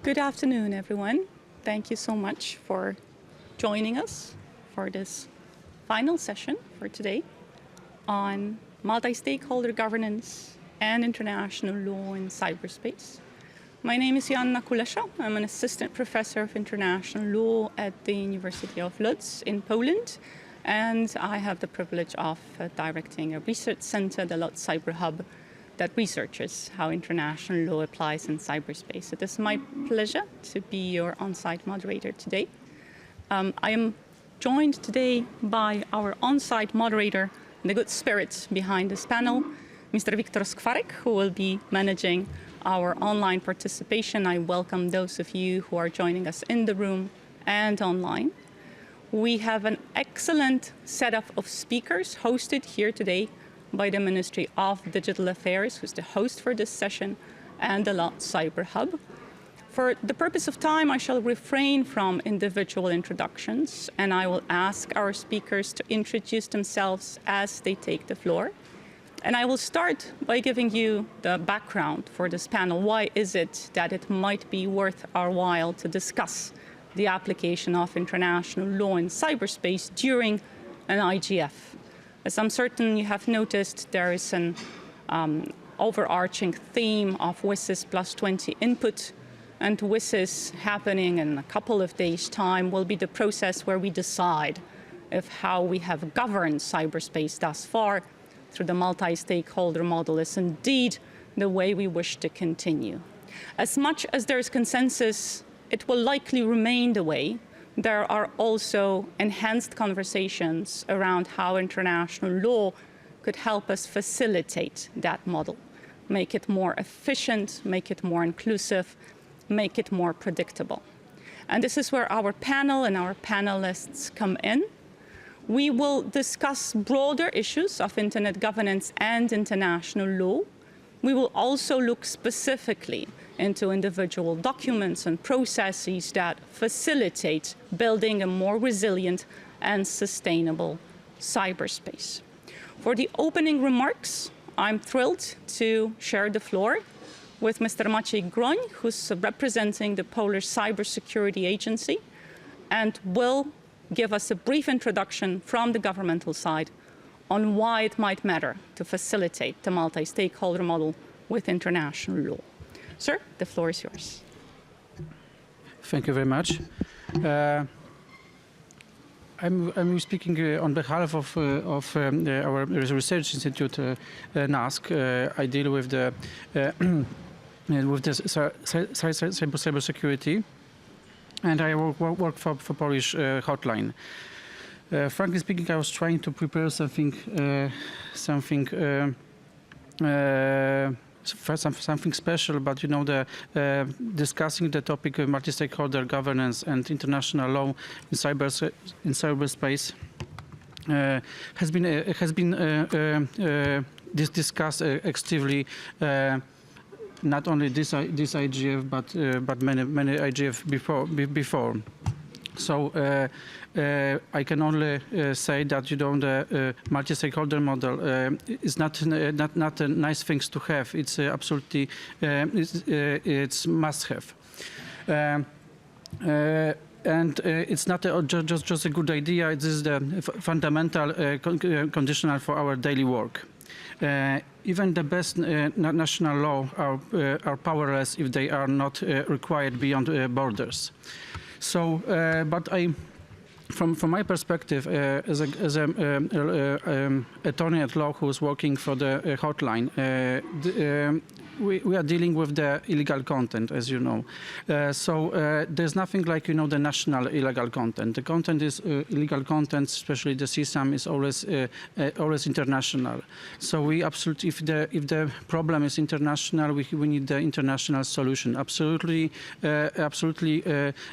Good afternoon, everyone. Thank you so much for joining us for this final session for today on multi-stakeholder governance and international law in cyberspace. My name is Joanna Kulesza. I'm an assistant professor of international law at the University of Lodz in Poland, and I have the privilege of directing a research center, the Lodz Cyber Hub, that researches how international law applies in cyberspace. It is my pleasure to be your on-site moderator today. I am joined today by our on-site moderator, the good spirit behind this panel, Mr. Wiktor Skwarek, who will be managing our online participation. I welcome those of you who are joining us in the room and online. We have an excellent setup of speakers hosted here today by the Ministry of Digital Affairs, who's the host for this session, and the Lodz Cyber Hub. For the purpose of time, I shall refrain from individual introductions, and I will ask our speakers to introduce themselves as they take the floor. And I will start by giving you the background for this panel. Why is it that it might be worth our while to discuss the application of international law in cyberspace during an IGF? As I'm certain you have noticed, there is an overarching theme of WSIS plus 20 input, and WSIS happening in a couple of days' time will be the process where we decide if how we have governed cyberspace thus far through the multi-stakeholder model is indeed the way we wish to continue. As much as there is consensus, it will likely remain the way. There are also enhanced conversations around how international law could help us facilitate that model, make it more efficient, make it more inclusive, make it more predictable. And this is where our panel and our panelists come in. We will discuss broader issues of internet governance and international law. We will also look specifically into individual documents and processes that facilitate building a more resilient and sustainable cyberspace. For the opening remarks, I'm thrilled to share the floor with Mr. Maciej Groń, who's representing the Polish Cybersecurity Agency, and will give us a brief introduction from the governmental side on why it might matter to facilitate the multi-stakeholder model with international law. Sir, the floor is yours. Thank you very much. I'm speaking on behalf of our research institute, NASK. I deal with the cybersecurity, and I work for Polish hotline. Frankly speaking, I was trying to prepare something special, but you know, discussing the topic of multi-stakeholder governance and international law in cyberspace has been discussed extensively. Not only this IGF, but many IGF before. So I can only say that the multi-stakeholder model is not a nice thing to have. It's absolutely it's must-have, and it's not just a good idea. It is the fundamental conditional for our daily work. Even the best national law are powerless if they are not required beyond borders. So, but from my perspective, as an attorney at law who is working for the hotline, we are dealing with the illegal content, as you know. So there's nothing like, the national illegal content. The content is illegal content, especially the CSAM, is always international. So we absolutely, if the problem is international, we need the international solution. Absolutely,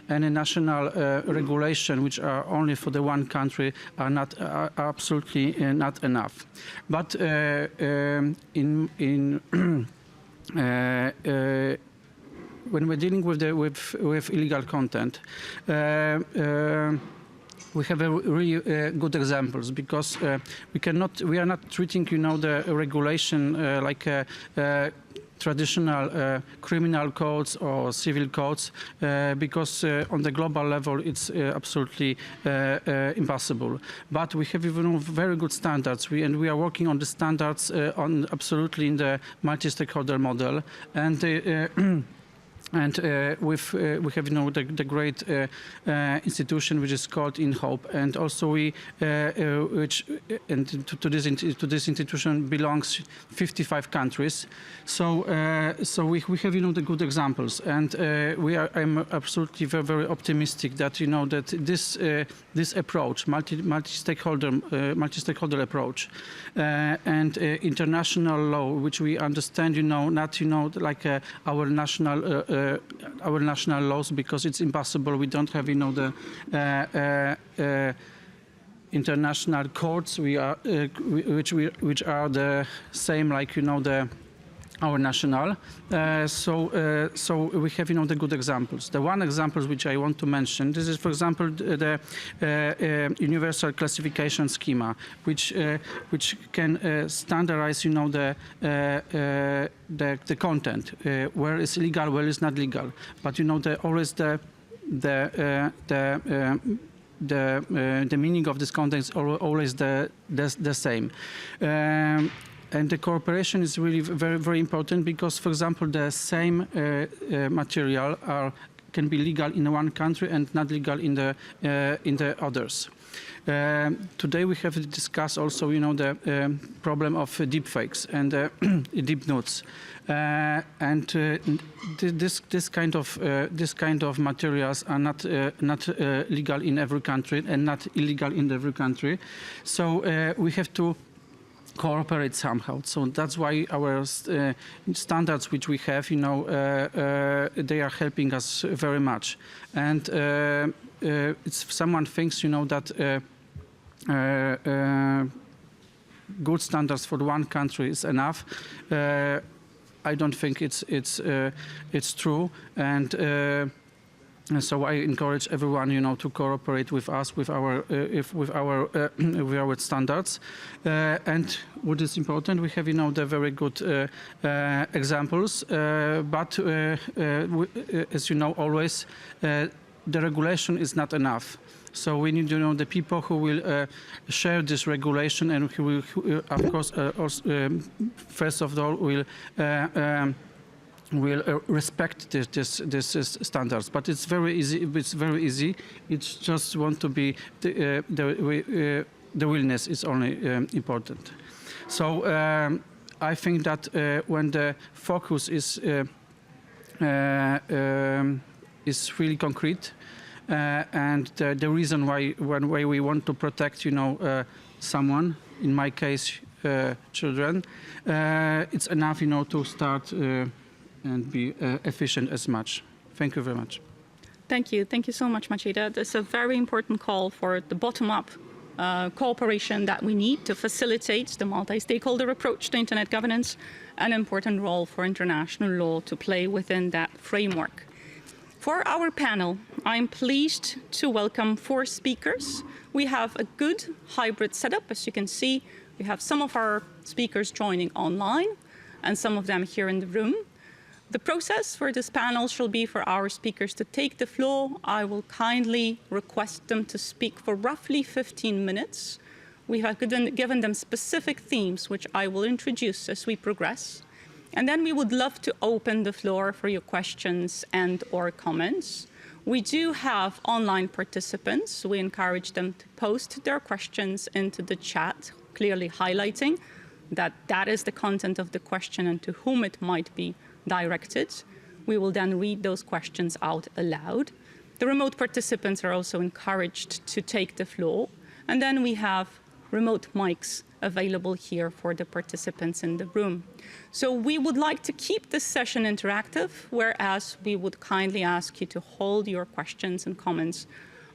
any national regulation which are only for the one country are absolutely not enough. But when we're dealing with illegal content, we have really good examples, because we are not treating the regulation like traditional criminal codes or civil codes, because on the global level it's absolutely impossible. But we have even very good standards, and we are working on the standards on absolutely in the multi-stakeholder model, and we have the great institution which is called Int'l, and also to this institution belongs 55 countries. So we have the good examples, and I'm absolutely very optimistic that that this approach, multi-stakeholder approach, and international law, which we understand, not like our national laws, because it's impossible. We don't have the international courts which are the same like our national. So we have the good examples. The one example which I want to mention, this is, for example, the universal classification schema, which can standardize the content, where is legal, where is not legal. But always the meaning of this content is always the same. And the cooperation is really very important, because, for example, the same material can be legal in one country and not legal in the others. Today we have discussed also, the problem of deepfakes and deep notes, and this kind of materials are not legal in every country and not illegal in every country. So we have to cooperate somehow. So that's why our standards which we have, they are helping us very much. And if someone thinks, that good standards for one country is enough, I don't think it's true. And so I encourage everyone, to cooperate with us, with our standards. And what is important, we have, the very good examples. But as you know, always the regulation is not enough. So we need, the people who will share this regulation, and who will, of course, also, first of all, will respect this standards. But it's very easy. It's just want to be the willingness is only important. So I think that when the focus is really concrete, and the reason why we want to protect, someone, in my case, children, it's enough, to start and be efficient as much. Thank you very much. Thank you. Thank you so much, Maciej. That's a very important call for the bottom-up cooperation that we need to facilitate the multi-stakeholder approach to internet governance, an important role for international law to play within that framework. For our panel, I'm pleased to welcome 4 speakers. We have a good hybrid setup. As you can see, we have some of our speakers joining online and some of them here in the room. The process for this panel shall be for our speakers to take the floor. I will kindly request them to speak for roughly 15 minutes. We have given them specific themes, which I will introduce as we progress. And then we would love to open the floor for your questions and/or comments. We do have online participants. We encourage them to post their questions into the chat, clearly highlighting that that is the content of the question and to whom it might be directed. We will then read those questions out aloud. The remote participants are also encouraged to take the floor. And then we have remote mics available here for the participants in the room. So we would like to keep this session interactive, whereas we would kindly ask you to hold your questions and comments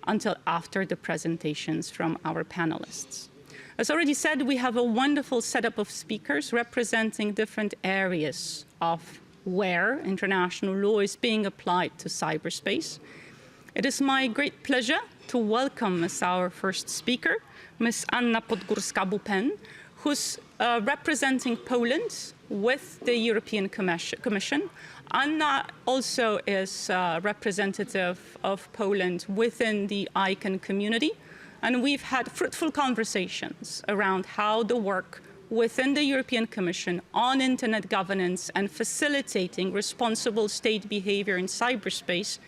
until after the presentations from our panelists. As already said, we have a wonderful setup of speakers representing different areas of where international law is being applied to cyberspace. It is my great pleasure to welcome as our first speaker, Ms. Anna Podgórska-Bupen, whose representing Poland with the European Commission. Anna also is representative of Poland within the ICANN community. And we've had fruitful conversations around how the work within the European Commission on internet governance and facilitating responsible state behavior in cyberspace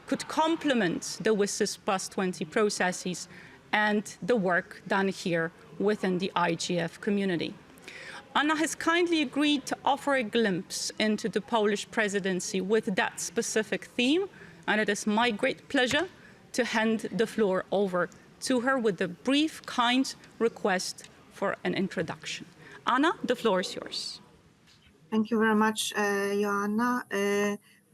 could complement the WSIS plus 20 processes and the work done here within the IGF community. Anna has kindly agreed to offer a glimpse into the Polish presidency with that specific theme, and it is my great pleasure to hand the floor over to her with a brief, kind request for an introduction. Anna, the floor is yours. Thank you very much, Joanna.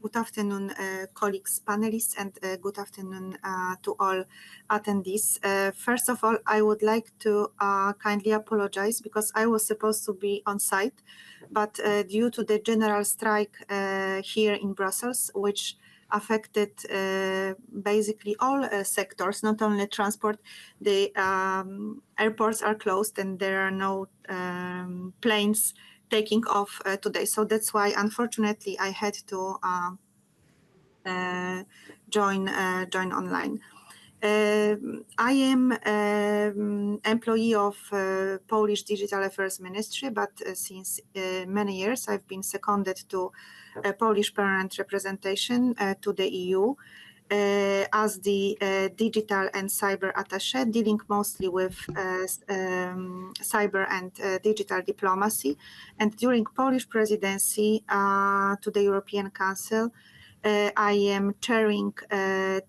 Good afternoon, colleagues, panelists, and good afternoon to all attendees. First of all, I would like to kindly apologize because I was supposed to be on site, but due to the general strike here in Brussels, which affected basically all sectors, not only transport, the airports are closed and there are no planes taking off today. So that's why, unfortunately, I had to join online. I am employee of Polish Digital Affairs Ministry, but since many years I've been seconded to Polish permanent representation to the EU as the digital and cyber attaché, dealing mostly with cyber and digital diplomacy. And during Polish presidency to the European Council, I am chairing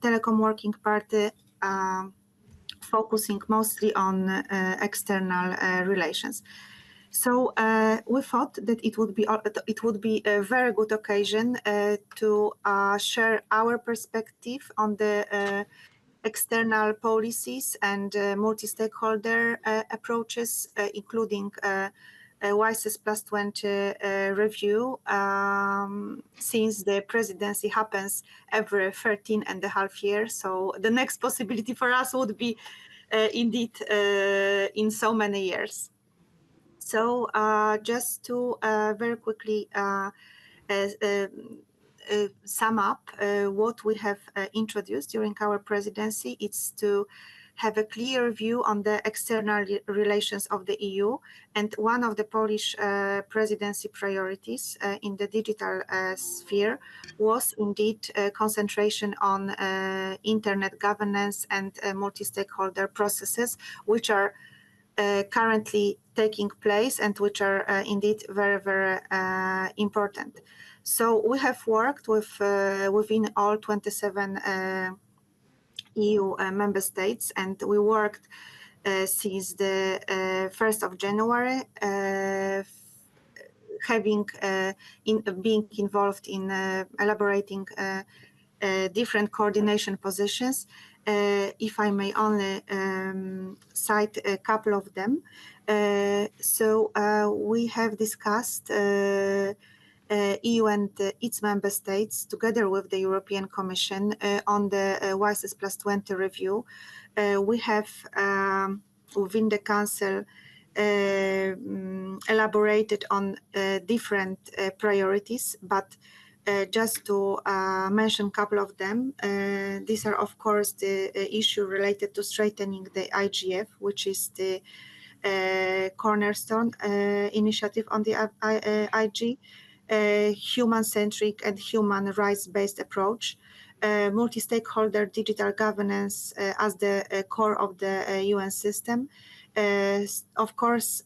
Telecom Working Party, focusing mostly on external relations. So we thought that it would be a very good occasion to share our perspective on the external policies and multi-stakeholder approaches, including WSIS plus 20 review, since the presidency happens every 13 and a half years. So the next possibility for us would be indeed in so many years. So just to very quickly sum up what we have introduced during our presidency, it's to have a clear view on the external relations of the EU. And one of the Polish presidency priorities in the digital sphere was indeed concentration on internet governance and multi-stakeholder processes, which are currently taking place and which are indeed very, very important. So we have worked with within all 27 EU member states, and we worked since the 1st of January, being involved in elaborating different coordination positions. If I may only cite a couple of them. So we have discussed EU and its member states together with the European Commission on the WSIS plus 20 review. We have within the Council elaborated on different priorities, but just to mention a couple of them, these are of course the issue related to strengthening the IGF, which is the cornerstone initiative on the IG, human-centric and human rights-based approach, multi-stakeholder digital governance as the core of the UN system, of course,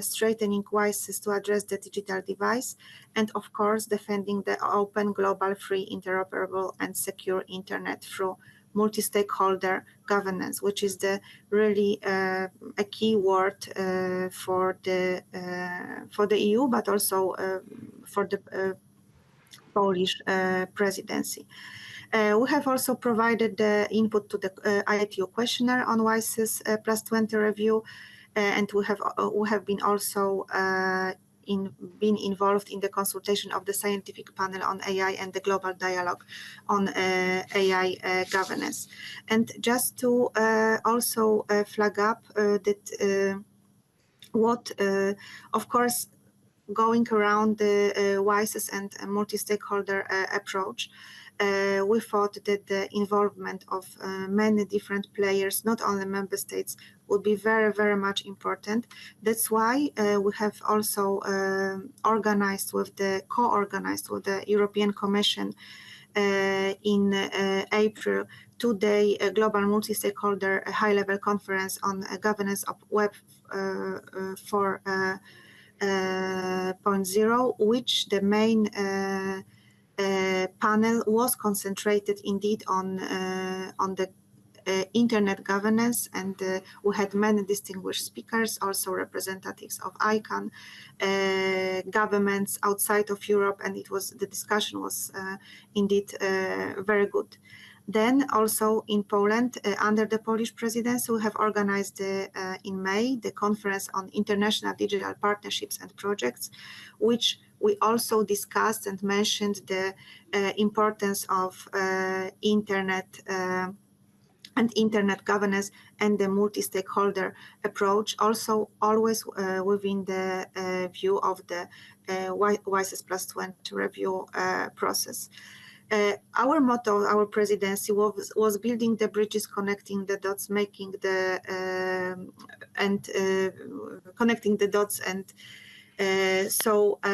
strengthening WSIS to address the digital device, and of course, defending the open, global, free, interoperable, and secure internet through multi-stakeholder governance, which is the really a key word for the EU, but also for the Polish presidency. We have also provided the input to the ITU questionnaire on WSIS plus 20 review, and we have been also been involved in the consultation of the scientific panel on AI and the global dialogue on AI governance. And just to also flag up that what, of course, going around the WISES and multi-stakeholder approach, we thought that the involvement of many different players, not only member states, would be very, very much important. That's why we have also co-organized with the European Commission in April, two-day global multi-stakeholder high-level conference on governance of Web 4.0, which the main panel was concentrated indeed on the internet governance, and we had many distinguished speakers, also representatives of ICANN, governments outside of Europe, and the discussion was indeed very good. Then also in Poland, under the Polish presidency, we have organized in May the conference on international digital partnerships and projects, which we also discussed and mentioned the importance of internet and internet governance and the multi-stakeholder approach, also always within the view of the WISES plus 20 review process. Our motto, our presidency was building the bridges, connecting the dots, making the connecting the dots, and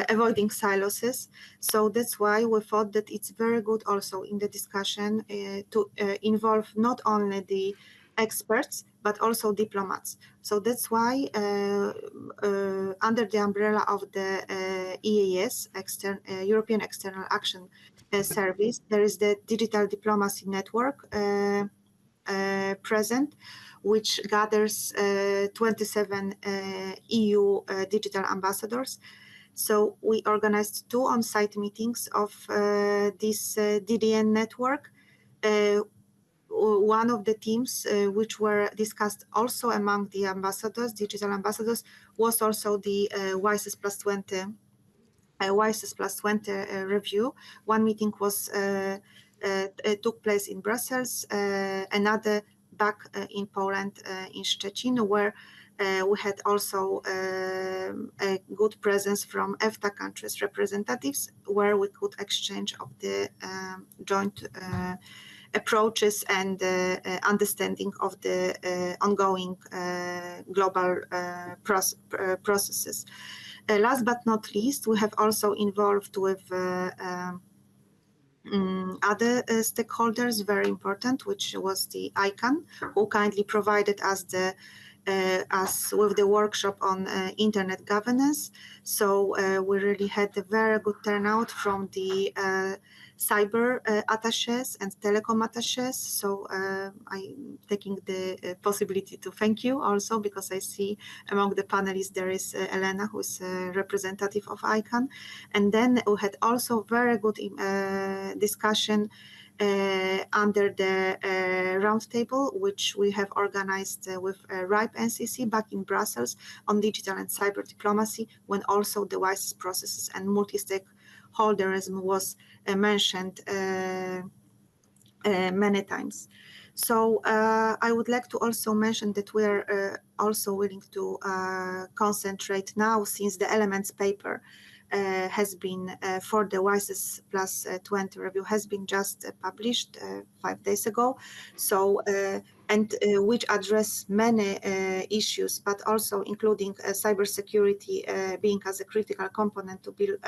avoiding silos. So that's why we thought that it's very good also in the discussion to involve not only the experts, but also diplomats. So that's why under the umbrella of the EAS, European External Action Service, there is the Digital Diplomacy Network present, which gathers 27 EU digital ambassadors. So we organized 2 on-site meetings of this DDN network. One of the themes which were discussed also among the ambassadors, digital ambassadors, was also the WISES plus 20 review. One meeting took place in Brussels, another back in Poland, in Szczecin, where we had also a good presence from EFTA countries representatives, where we could exchange of the joint approaches and understanding of the ongoing global processes. Last but not least, we have also involved with other stakeholders, very important, which was the ICANN, who kindly provided us with the workshop on internet governance. So we really had a very good turnout from the cyber attaches and telecom attaches. So I'm taking the possibility to thank you also, because I see among the panelists there is Elena, who is a representative of ICANN. And then we had also very good discussion under the roundtable, which we have organized with RIPE NCC back in Brussels on digital and cyber diplomacy, when also the WISES processes and multi-stakeholderism was mentioned many times. So I would like to also mention that we are also willing to concentrate now, since the elements paper has been for the WISES plus 20 review has been just published 5 days ago. So which address many issues, but also including cybersecurity being as a critical component to build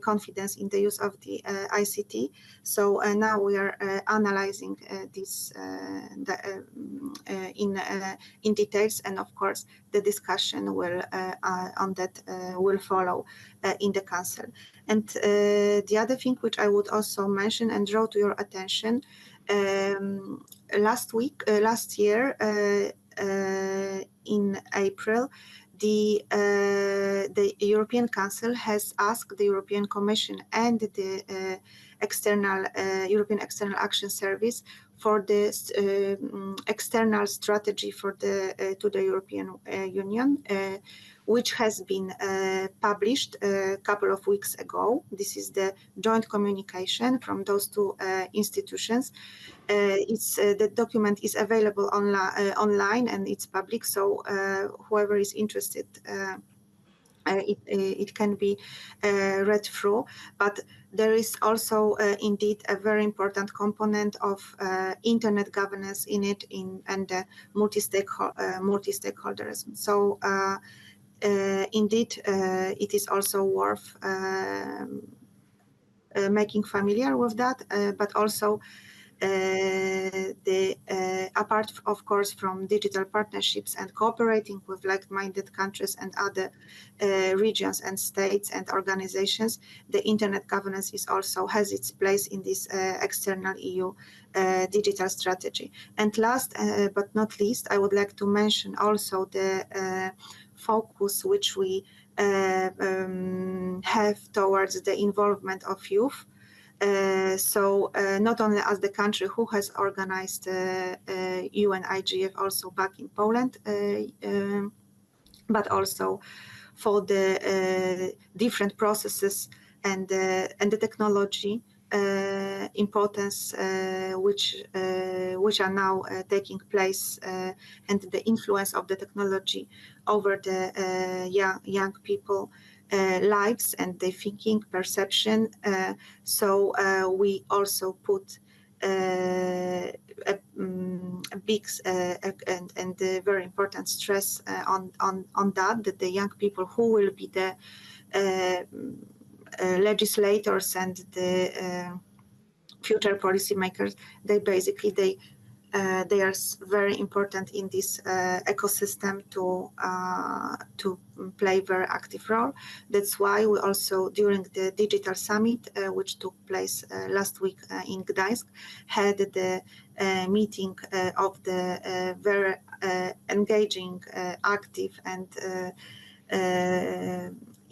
confidence in the use of the ICT. So now we are analyzing this in details, and of course the discussion will on that will follow in the Council. And the other thing which I would also mention and draw to your attention, last year in April, the European Council has asked the European Commission and the European External Action Service for this external strategy for to the European Union, which has been published a couple of weeks ago. This is the joint communication from those two institutions. The document is available online and it's public, so whoever is interested, it can be read through. But there is also indeed a very important component of internet governance in it, and multi-stakeholderism. So indeed, it is also worth making familiar with that, but also apart, of course, from digital partnerships and cooperating with like-minded countries and other regions and states and organizations, the internet governance has its place in this external EU digital strategy. And last but not least, I would like to mention also the focus which we have towards the involvement of youth. So not only as the country who has organized UN IGF also back in Poland, but also for the different processes and the technology importance which are now taking place, and the influence of the technology over the young people lives and their thinking, perception. So we also put a big and very important stress on that the young people who will be the legislators and the future policymakers, they are very important in this ecosystem to play a very active role. That's why we also, during the digital summit, which took place last week in Gdańsk, had the meeting of the very engaging, active and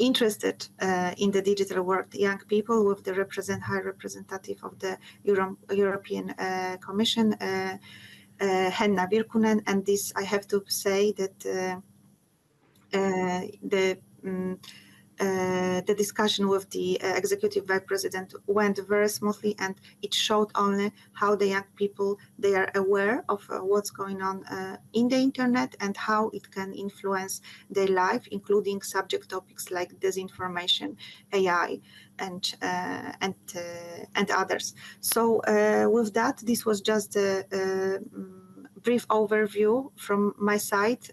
interested in the digital world young people with the High Representative of the European Commission, Henna Virkkunen. And this, I have to say that the discussion with the Executive Vice President went very smoothly, and it showed only how the young people, they are aware of what's going on in the internet and how it can influence their life, including subject topics like disinformation, AI, and others. So with that, this was just a brief overview from my side.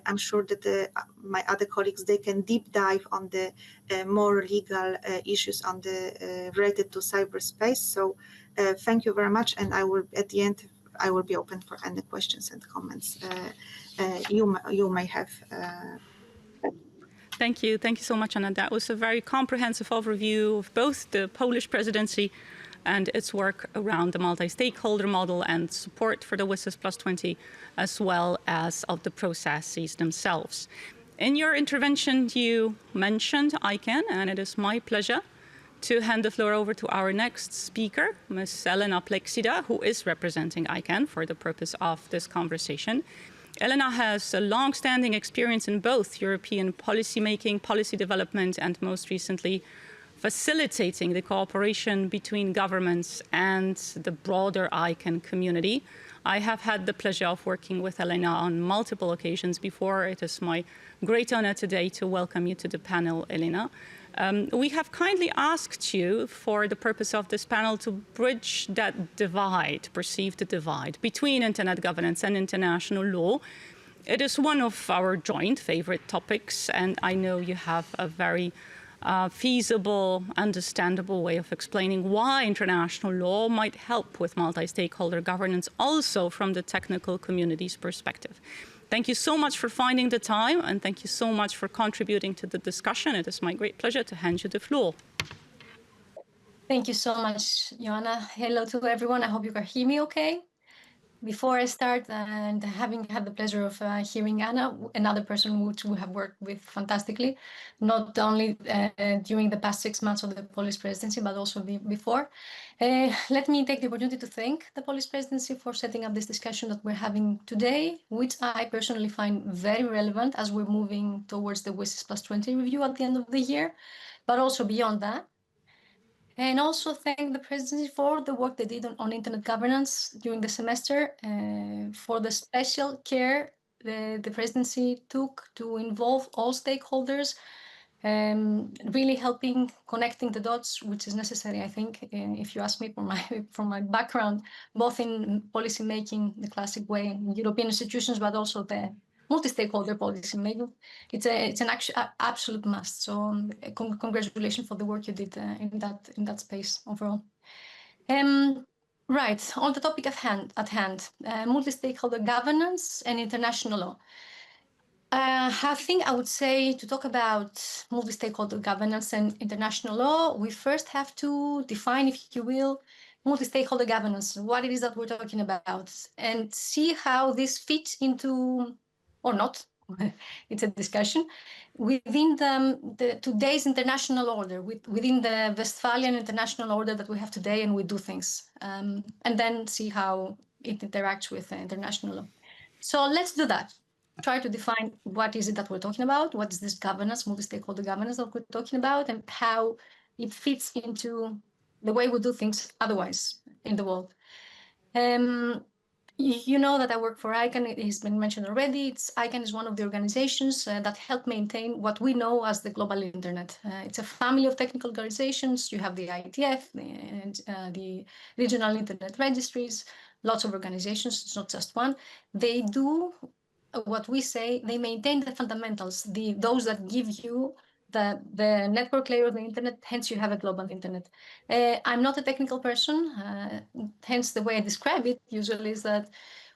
I'm sure that my other colleagues, they can deep dive on the more legal issues on the related to cyberspace. So thank you very much, and I will, at the end, I will be open for any questions and comments you may have. Thank you so much, Anna. That was a very comprehensive overview of both the Polish presidency and its work around the multi-stakeholder model and support for the WSIS Plus 20, as well as of the processes themselves. In your intervention, you mentioned ICANN, and it is my pleasure to hand the floor over to our next speaker, Ms. Elena Plexida, who is representing ICANN for the purpose of this conversation. Elena has a long-standing experience in both European policymaking, policy development, and most recently, facilitating the cooperation between governments and the broader ICANN community. I have had the pleasure of working with Elena on multiple occasions before. It is my great honor today to welcome you to the panel, Elena. We have kindly asked you, for the purpose of this panel, to bridge that divide, perceived divide, between internet governance and international law. It is one of our joint favorite topics, and I know you have a very feasible, understandable way of explaining why international law might help with multi-stakeholder governance, also from the technical community's perspective. Thank you so much for finding the time, and thank you so much for contributing to the discussion. It is my great pleasure to hand you the floor. Thank you so much, Joanna. Hello to everyone. I hope you can hear me okay. Before I start, and having had the pleasure of hearing Anna, another person which we have worked with fantastically, not only during the past 6 months of the Polish presidency, but also before. Let me take the opportunity to thank the Polish presidency for setting up this discussion that we're having today, which I personally find very relevant as we're moving towards the WSIS Plus 20 review at the end of the year, but also beyond that. And also thank the presidency for the work they did on internet governance during the semester, for the special care the presidency took to involve all stakeholders, really helping connecting the dots, which is necessary, I think, if you ask me, from my background, both in policy making, the classic way in European institutions, but also the multi-stakeholder policy making. It's an absolute must. So congratulations for the work you did in that space overall. Right, on the topic at hand, multi-stakeholder governance and international law. I think I would say to talk about multi-stakeholder governance and international law, we first have to define, if you will, multi-stakeholder governance, what it is that we're talking about, and see how this fits into, or not, it's a discussion, within the today's international order, within the Westphalian international order that we have today, and we do things, and then see how it interacts with international law. So let's do that. Try to define what is it that we're talking about, what is this governance, multi-stakeholder governance that we're talking about, and how it fits into the way we do things otherwise in the world. You know that I work for ICANN. It has been mentioned already. ICANN is one of the organizations that help maintain what we know as the global internet. It's a family of technical organizations. You have the IETF and the regional internet registries, lots of organizations. It's not just one. They do what we say. They maintain the fundamentals, those that give you the network layer of the internet, hence you have a global internet. I'm not a technical person, hence the way I describe it usually is that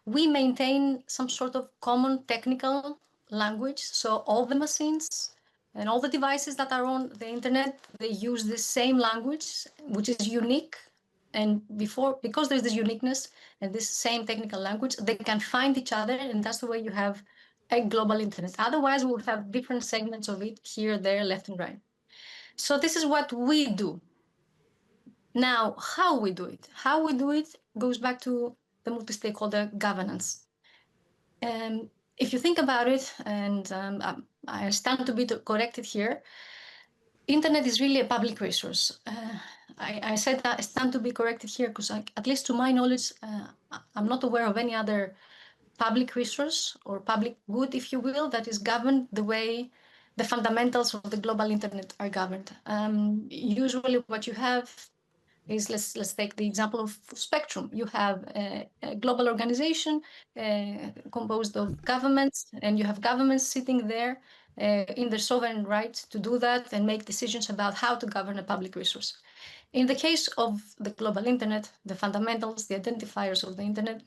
we maintain some sort of common technical language. So all the machines and all the devices that are on the internet, they use the same language, which is unique. And because there's this uniqueness and this same technical language, they can find each other, and that's the way you have a global internet. Otherwise, we'll have different segments of it here, there, left, and right. So this is what we do. Now, how we do it? How we do it goes back to the multi-stakeholder governance. If you think about it, and I stand to be corrected here, internet is really a public resource. I said that I stand to be corrected here because, at least to my knowledge, I'm not aware of any other public resource or public good, if you will, that is governed the way the fundamentals of the global internet are governed. Usually what you have is, let's take the example of spectrum. You have a global organization composed of governments, and you have governments sitting there in their sovereign right to do that and make decisions about how to govern a public resource. In the case of the global internet, the fundamentals, the identifiers of the internet,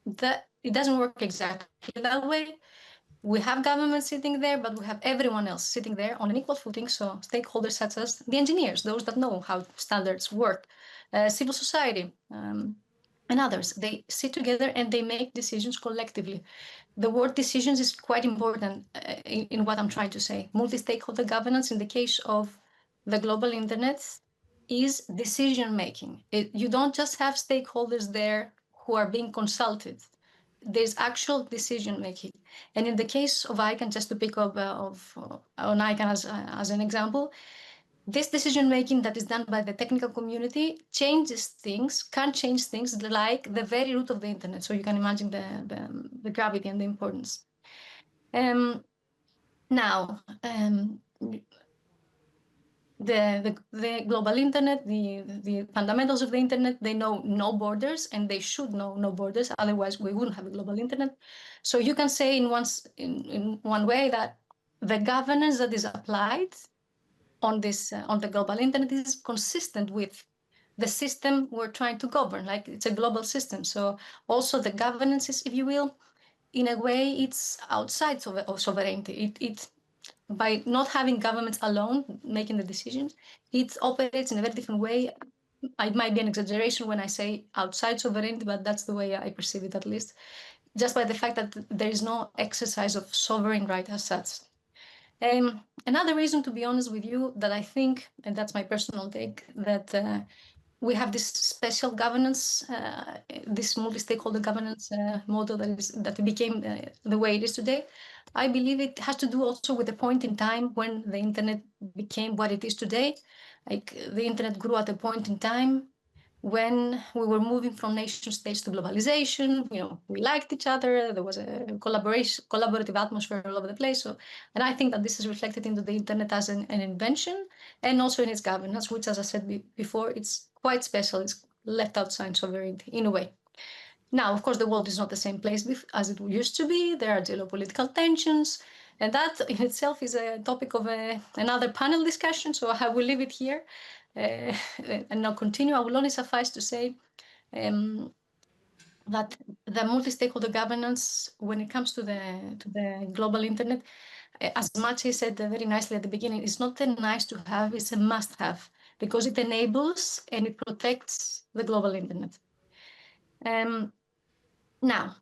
that it doesn't work exactly that way. We have government sitting there, but we have everyone else sitting there on an equal footing. So stakeholders such as the engineers, those that know how standards work, civil society, and others, they sit together and they make decisions collectively. The word decisions is quite important in what I'm trying to say. Multi-stakeholder governance in the case of the global internet is decision making. You don't just have stakeholders there who are being consulted. There's actual decision making. And in the case of ICANN, just to pick up on ICANN as an example, this decision making that is done by the technical community changes things, can change things like the very root of the internet. So you can imagine the gravity and the importance. Now, the global internet, the fundamentals of the internet, they know no borders, and they should know no borders. Otherwise, we wouldn't have a global internet. So you can say in one way that the governance that is applied on the global internet is consistent with the system we're trying to govern. Like, it's a global system. So also the governance is, if you will, in a way, it's outside of sovereignty. It by not having governments alone making the decisions, it operates in a very different way, it might be an exaggeration when I say outside sovereignty, but that's the way I perceive it, at least, just by the fact that there is no exercise of sovereign right as such. Another reason, to be honest with you, that I think, and that's my personal take, that we have this special governance, this multi-stakeholder governance model that became the way it is today. I believe it has to do also with the point in time when the internet became what it is today. Like the internet grew at a point in time when we were moving from nation states to globalization. We liked each other. There was a collaborative atmosphere all over the place. So, and I think that this is reflected into the internet as an invention and also in its governance, which, as I said before, it's quite special. It's left outside sovereignty in a way. Now, of course, the world is not the same place as it used to be. There are geopolitical tensions, and that in itself is a topic of another panel discussion. So I will leave it here and now continue. I will only suffice to say that the multi-stakeholder governance, when it comes to the global internet, as Maciej said very nicely at the beginning, it's not a nice to have, it's a must have, because it enables and it protects the global internet. Now,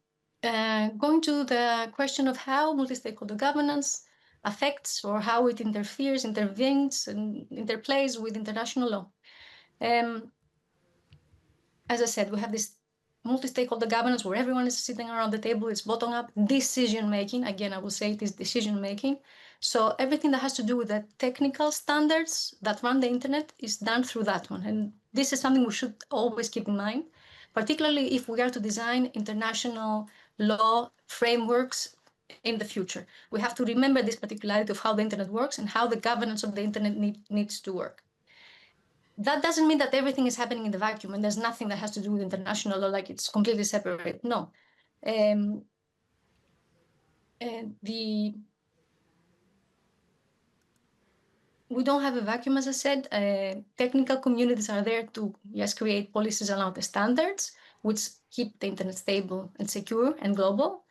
going to the question of how multi-stakeholder governance affects or how it interferes, intervenes, and interplays with international law. As I said, we have this multi-stakeholder governance where everyone is sitting around the table. It's bottom-up decision-making. Again, I will say it is decision-making. So everything that has to do with the technical standards that run the internet is done through that one. And this is something we should always keep in mind, particularly if we are to design international law frameworks in the future. We have to remember this particularity of how the internet works and how the governance of the internet needs to work. That doesn't mean that everything is happening in the vacuum and there's nothing that has to do with international law, like it's completely separate. No. We don't have a vacuum, as I said. Technical communities are there to, yes, create policies around the standards, which keep the internet stable and secure and global,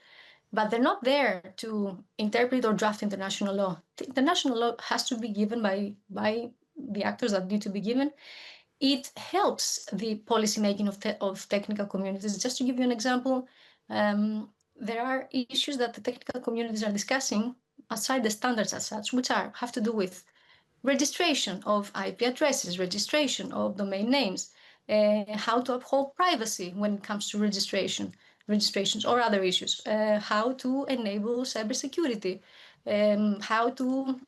but they're not there to interpret or draft international law. The international law has to be given by the actors that need to be given. It helps the policymaking of technical communities. Just to give you an example, there are issues that the technical communities are discussing outside the standards as such, which have to do with registration of IP addresses, registration of domain names, how to uphold privacy when it comes to registrations or other issues, how to enable cybersecurity, how to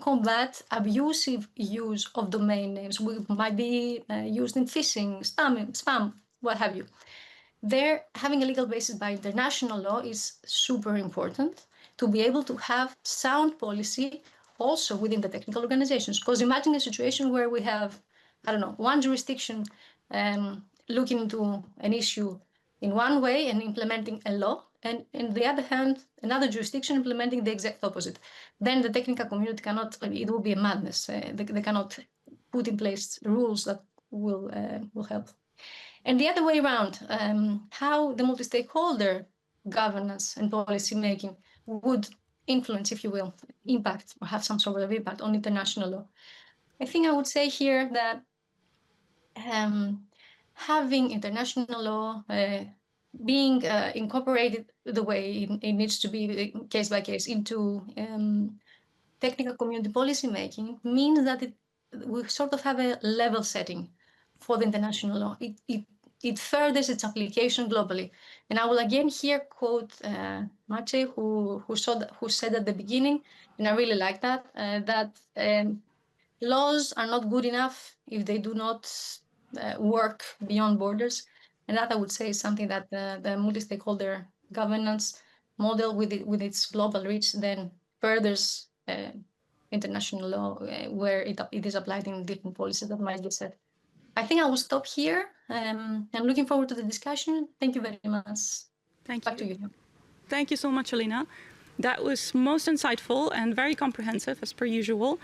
combat abusive use of domain names, which might be used in phishing, spam, what have you. There, having a legal basis by international law is super important to be able to have sound policy also within the technical organizations. Because imagine a situation where we have, I don't know, one jurisdiction looking into an issue in one way and implementing a law, and on the other hand, another jurisdiction implementing the exact opposite. Then the technical community cannot, it will be a madness. They cannot put in place rules that will help. And the other way around, how the multi-stakeholder governance and policy making would influence, if you will, impact or have some sort of impact on international law. I think I would say here that having international law being incorporated the way it needs to be case by case into technical community policy making means that we sort of have a level setting for the international law. It furthers its application globally. And I will again here quote Maciej, who said at the beginning, and I really like that, that laws are not good enough if they do not work beyond borders. And that I would say is something that the multi-stakeholder governance model with its global reach then furthers international law where it is applied in different policies that might be said. I think I will stop here. I'm looking forward to the discussion. Thank you very much. Thank Back you. to you. Thank you so much, Alina. That was most insightful and very comprehensive, as per usual.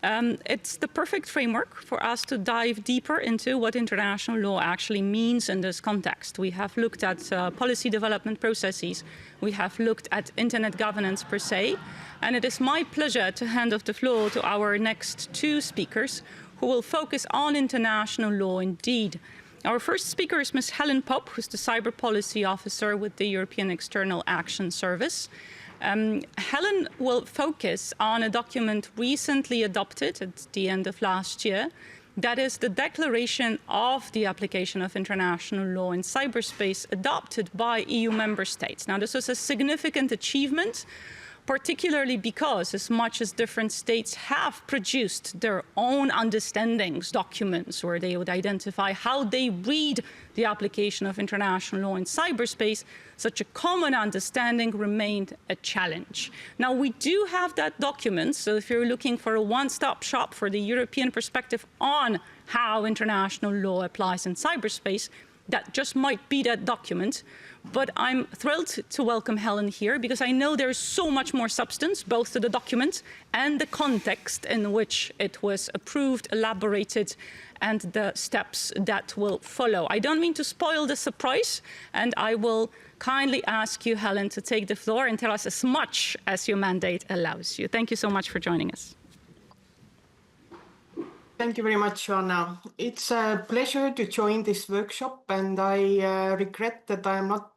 It's the perfect framework for us to dive deeper into what international law actually means in this context. We have looked at policy development processes. We have looked at internet governance per se. And it is my pleasure to hand off the floor to our next two speakers, who will focus on international law indeed. Our first speaker is Ms. Helen Pope, who's the Cyber Policy Officer with the European External Action Service. Helen will focus on a document recently adopted at the end of last year. That is the Declaration of the Application of International Law in Cyberspace adopted by EU member states. Now, this was a significant achievement, particularly because as much as different states have produced their own understandings documents where they would identify how they read the application of international law in cyberspace, such a common understanding remained a challenge. Now, we do have that document, so if you're looking for a one-stop shop for the European perspective on how international law applies in cyberspace, that just might be that document. But I'm thrilled to welcome Helen here because I know there's so much more substance, both to the document and the context in which it was approved, elaborated, and the steps that will follow. I don't mean to spoil the surprise, and I will kindly ask you, Helen, to take the floor and tell us as much as your mandate allows you. Thank you so much for joining us. Thank you very much, Joanna. It's a pleasure to join this workshop, and I regret that I am not,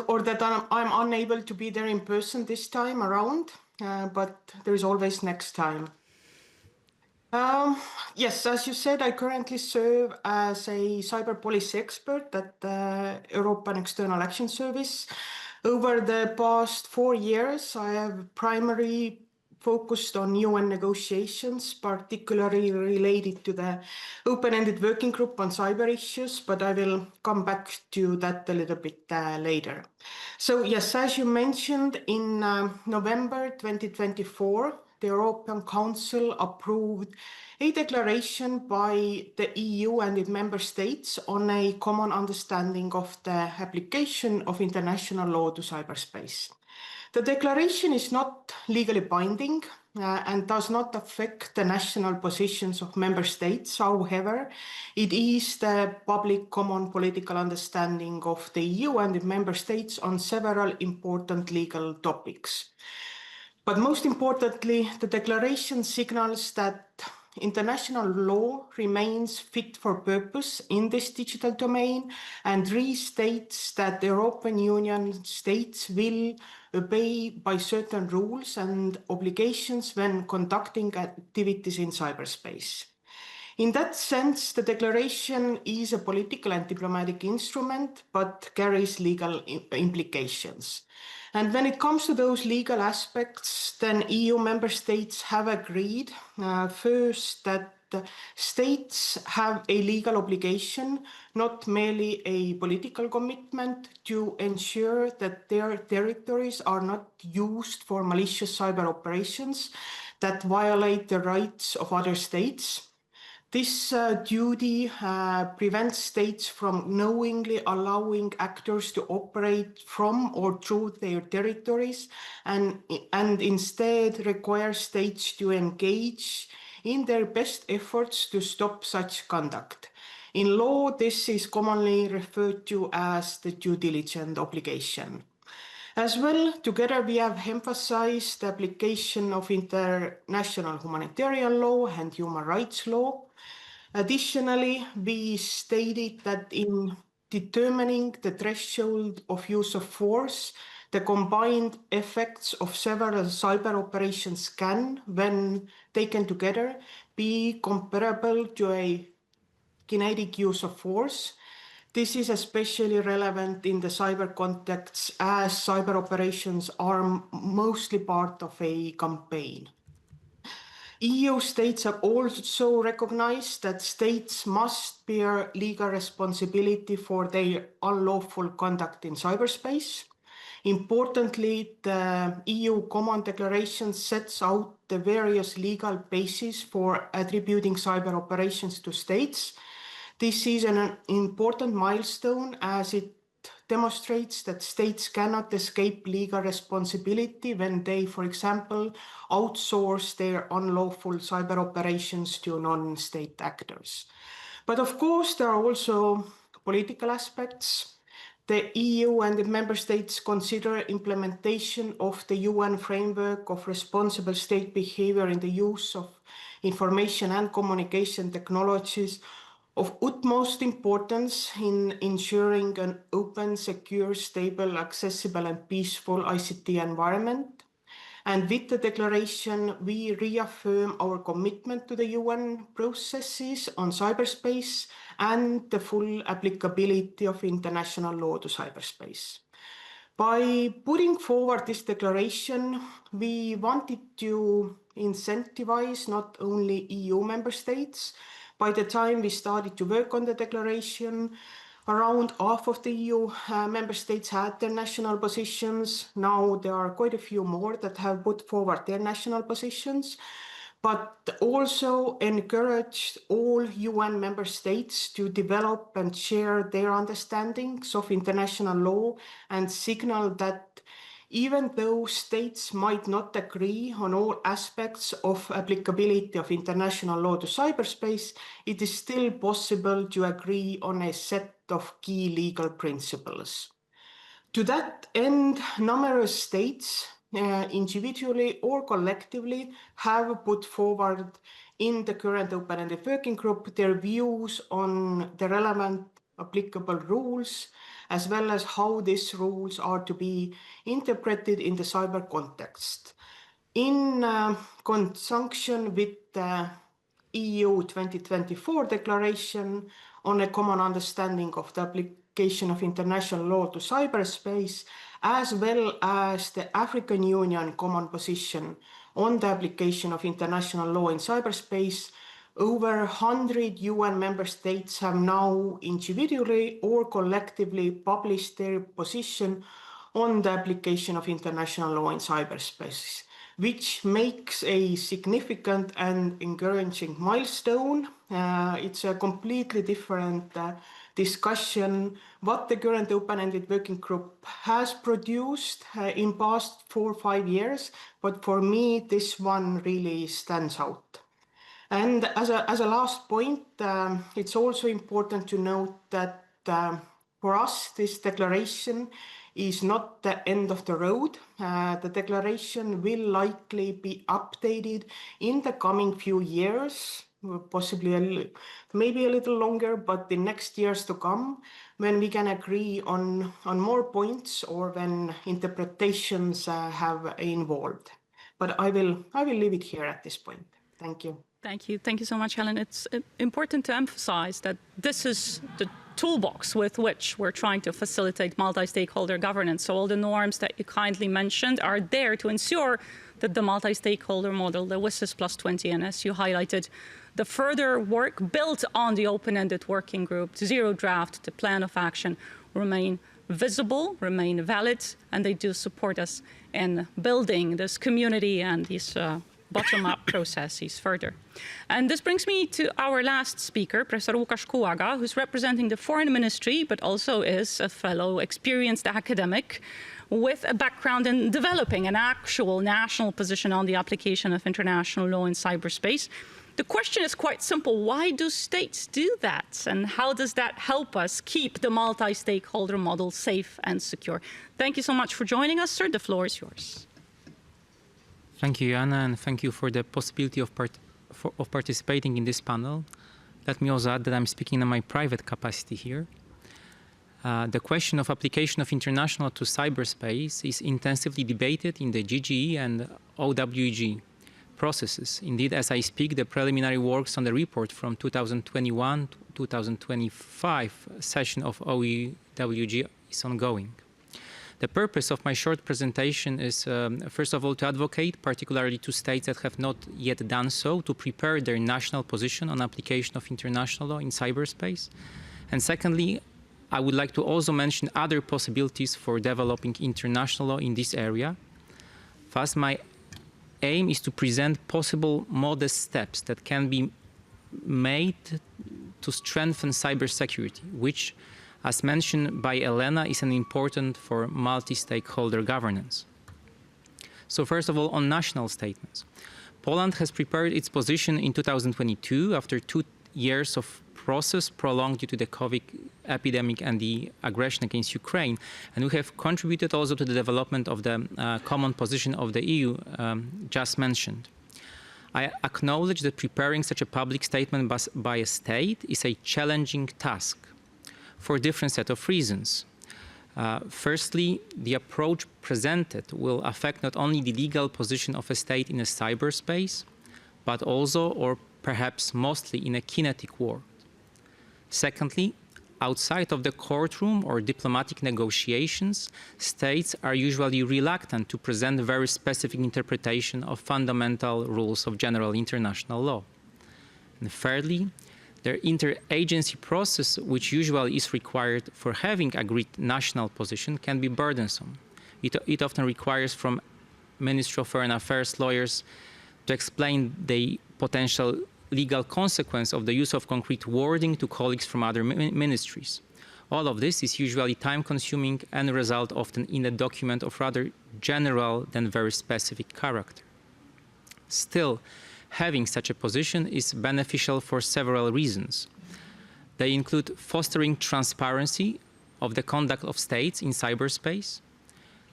or that I'm unable to be there in person this time around, but there is always next time. Yes, as you said, I currently serve as a cyber policy expert at the European External Action Service. Over the past 4 years, I have primarily focused on UN negotiations, particularly related to the open-ended working group on cyber issues, but I will come back to that a little bit later. So yes, as you mentioned, in November 2024, the European Council approved a declaration by the EU and its member states on a common understanding of the application of international law to cyberspace. The declaration is not legally binding and does not affect the national positions of member states. However, it is the public common political understanding of the EU and the member states on several important legal topics. But most importantly, the declaration signals that international law remains fit for purpose in this digital domain and restates that the European Union states will obey by certain rules and obligations when conducting activities in cyberspace. In that sense, the declaration is a political and diplomatic instrument, but carries legal implications. And when it comes to those legal aspects, then EU member states have agreed first that states have a legal obligation, not merely a political commitment, to ensure that their territories are not used for malicious cyber operations that violate the rights of other states. This duty prevents states from knowingly allowing actors to operate from or through their territories and instead requires states to engage in their best efforts to stop such conduct. In law, this is commonly referred to as the due diligence obligation. As well, together we have emphasized the application of international humanitarian law and human rights law. Additionally, we stated that in determining the threshold of use of force, the combined effects of several cyber operations can, when taken together, be comparable to a kinetic use of force. This is especially relevant in the cyber context as cyber operations are mostly part of a campaign. EU states have also recognized that states must bear legal responsibility for their unlawful conduct in cyberspace. Importantly, the EU Common Declaration sets out the various legal bases for attributing cyber operations to states. This is an important milestone as it demonstrates that states cannot escape legal responsibility when they, for example, outsource their unlawful cyber operations to non-state actors. But of course, there are also political aspects. The EU and the member states consider implementation of the UN framework of responsible state behavior in the use of information and communication technologies of utmost importance in ensuring an open, secure, stable, accessible, and peaceful ICT environment. And with the declaration, we reaffirm our commitment to the UN processes on cyberspace and the full applicability of international law to cyberspace. By putting forward this declaration, we wanted to incentivize not only EU member states. By the time we started to work on the declaration, around half of the EU member states had their national positions. Now there are quite a few more that have put forward their national positions, but also encouraged all UN member states to develop and share their understandings of international law and signal that even though states might not agree on all aspects of applicability of international law to cyberspace, it is still possible to agree on a set of key legal principles. To that end, numerous states, individually or collectively, have put forward in the current open-ended working group their views on the relevant applicable rules, as well as how these rules are to be interpreted in the cyber context. In conjunction with the EU 2024 declaration on a common understanding of the application of international law to cyberspace, as well as the African Union common position on the application of international law in cyberspace, over 100 UN member states have now individually or collectively published their position on the application of international law in cyberspace, which makes a significant and encouraging milestone. It's a completely different discussion what the current open-ended working group has produced in past 4 or 5 years, but for me this one really stands out. And as a last point, it's also important to note that for us, this declaration is not the end of the road. The declaration will likely be updated in the coming few years, possibly maybe a little longer, but the next years to come, when we can agree on more points or when interpretations have involved. But I will leave it here at this point. Thank you. Thank you. Thank you so much, Helen. It's important to emphasize that this is the toolbox with which we're trying to facilitate multi-stakeholder governance. So all the norms that you kindly mentioned are there to ensure that the multi-stakeholder model, the WSIS plus 20, and as you highlighted, the further work built on the open-ended working group, zero draft, the plan of action, remain visible, remain valid, and they do support us in building this community and these bottom-up processes further. And this brings me to our last speaker, Professor Łukasz Kułaga, who's representing the Foreign Ministry, but also is a fellow experienced academic with a background in developing an actual national position on the application of international law in cyberspace. The question is quite simple. Why do states do that? And how does that help us keep the multi-stakeholder model safe and secure? Thank you so much for joining us, sir. The floor is yours. Thank you, Anna, and thank you for the possibility of participating in this panel. Let me also add that I'm speaking in my private capacity here. The question of application of international to cyberspace is intensively debated in the GGE and OWG processes. Indeed, as I speak, the preliminary works on the report from 2021-2025 session of OWG is ongoing. The purpose of my short presentation is, first of all, to advocate, particularly to states that have not yet done so, to prepare their national position on application of international law in cyberspace. And secondly, I would like to also mention other possibilities for developing international law in this area. First, my aim is to present possible modest steps that can be made to strengthen cybersecurity, which, as mentioned by Elena, is an important for multi-stakeholder governance. So first of all, on national statements. Poland has prepared its position in 2022 after 2 years of process prolonged due to the COVID epidemic and the aggression against Ukraine. And we have contributed also to the development of the common position of the EU just mentioned. I acknowledge that preparing such a public statement by a state is a challenging task for a different set of reasons. Firstly, the approach presented will affect not only the legal position of a state in a cyberspace, but also, or perhaps mostly, in a kinetic world. Secondly, outside of the courtroom or diplomatic negotiations, states are usually reluctant to present a very specific interpretation of fundamental rules of general international law. And thirdly, their interagency process, which usually is required for having agreed national position, can be burdensome. It often requires from Ministry of Foreign Affairs lawyers to explain the potential legal consequence of the use of concrete wording to colleagues from other ministries. All of this is usually time-consuming and result often in a document of rather general than very specific character. Still, having such a position is beneficial for several reasons. They include fostering transparency of the conduct of states in cyberspace.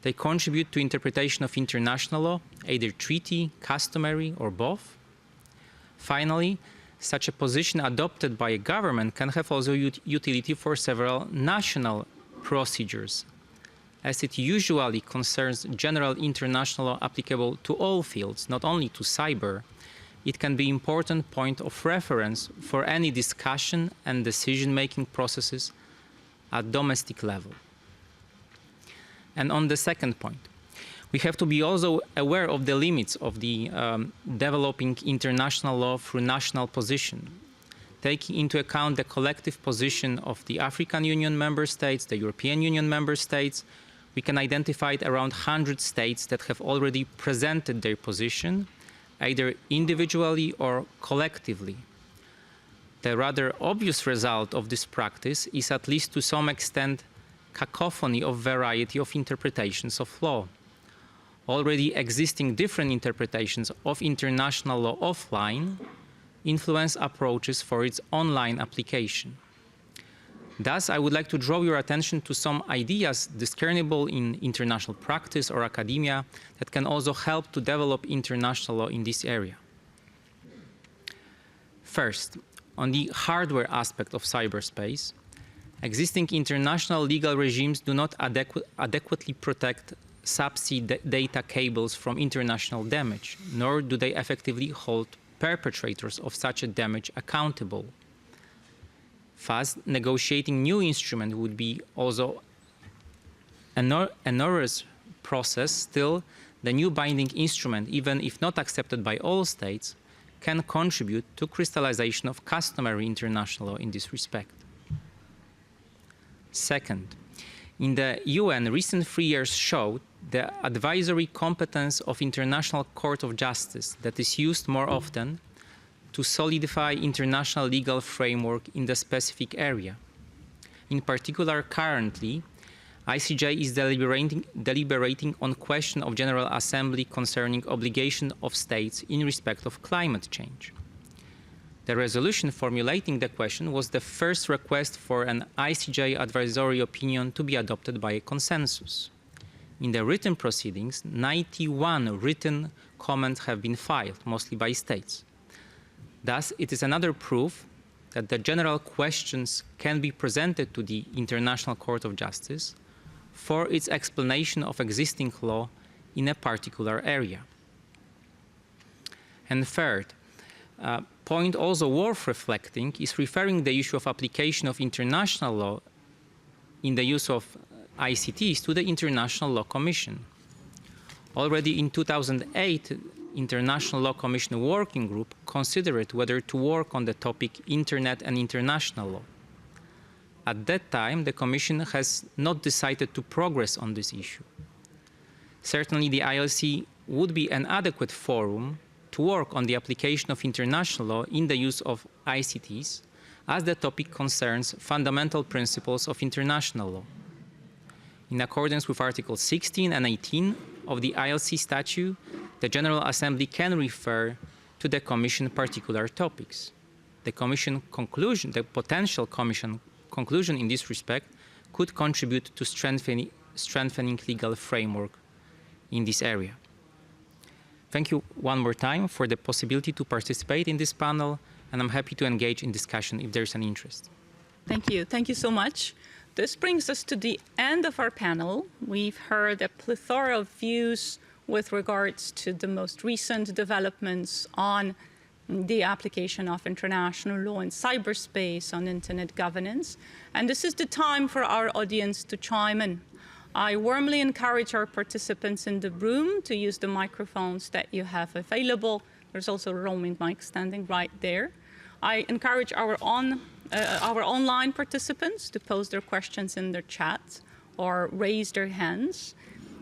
They contribute to interpretation of international law, either treaty, customary, or both. Finally, such a position adopted by a government can have also utility for several national procedures, as it usually concerns general international law applicable to all fields, not only to cyber. It can be an important point of reference for any discussion and decision-making processes at domestic level. And on the second point, we have to be also aware of the limits of the developing international law through national position, taking into account the collective position of the African Union member states, the European Union member states. We can identify around 100 states that have already presented their position, either individually or collectively. The rather obvious result of this practice is, at least to some extent, cacophony of variety of interpretations of law. Already existing different interpretations of international law offline influence approaches for its online application. Thus, I would like to draw your attention to some ideas discernible in international practice or academia that can also help to develop international law in this area. First, on the hardware aspect of cyberspace, existing international legal regimes do not adequately protect subsea data cables from international damage, nor do they effectively hold perpetrators of such a damage accountable. Thus, negotiating new instrument would be also an onerous process. Still, the new binding instrument, even if not accepted by all states, can contribute to crystallization of customary international law in this respect. Second, in the UN, recent 3 years showed the advisory competence of International Court of Justice that is used more often to solidify international legal framework in the specific area. In particular, currently, ICJ is deliberating on question of General Assembly concerning obligation of states in respect of climate change. The resolution formulating the question was the first request for an ICJ advisory opinion to be adopted by a consensus. In the written proceedings, 91 written comments have been filed, mostly by states. Thus, it is another proof that the general questions can be presented to the International Court of Justice for its explanation of existing law in a particular area. And third, point also worth reflecting is referring the issue of application of international law in the use of ICTs to the International Law Commission. Already in 2008, International Law Commission Working Group considered whether to work on the topic Internet and International Law. At that time, the Commission has not decided to progress on this issue. Certainly, the ILC would be an adequate forum to work on the application of international law in the use of ICTs, as the topic concerns fundamental principles of international law. In accordance with Article 16 and 18 of the ILC statute, the General Assembly can refer to the Commission particular topics. The potential Commission conclusion in this respect could contribute to strengthening legal framework in this area. Thank you one more time for the possibility to participate in this panel, and I'm happy to engage in discussion if there's an interest. Thank you. Thank you so much. This brings us to the end of our panel. We've heard a plethora of views with regards to the most recent developments on the application of international law in cyberspace, on internet governance. And this is the time for our audience to chime in. I warmly encourage our participants in the room to use the microphones that you have available. There's also a roaming mic standing right there. I encourage our online participants to pose their questions in their chat or raise their hands.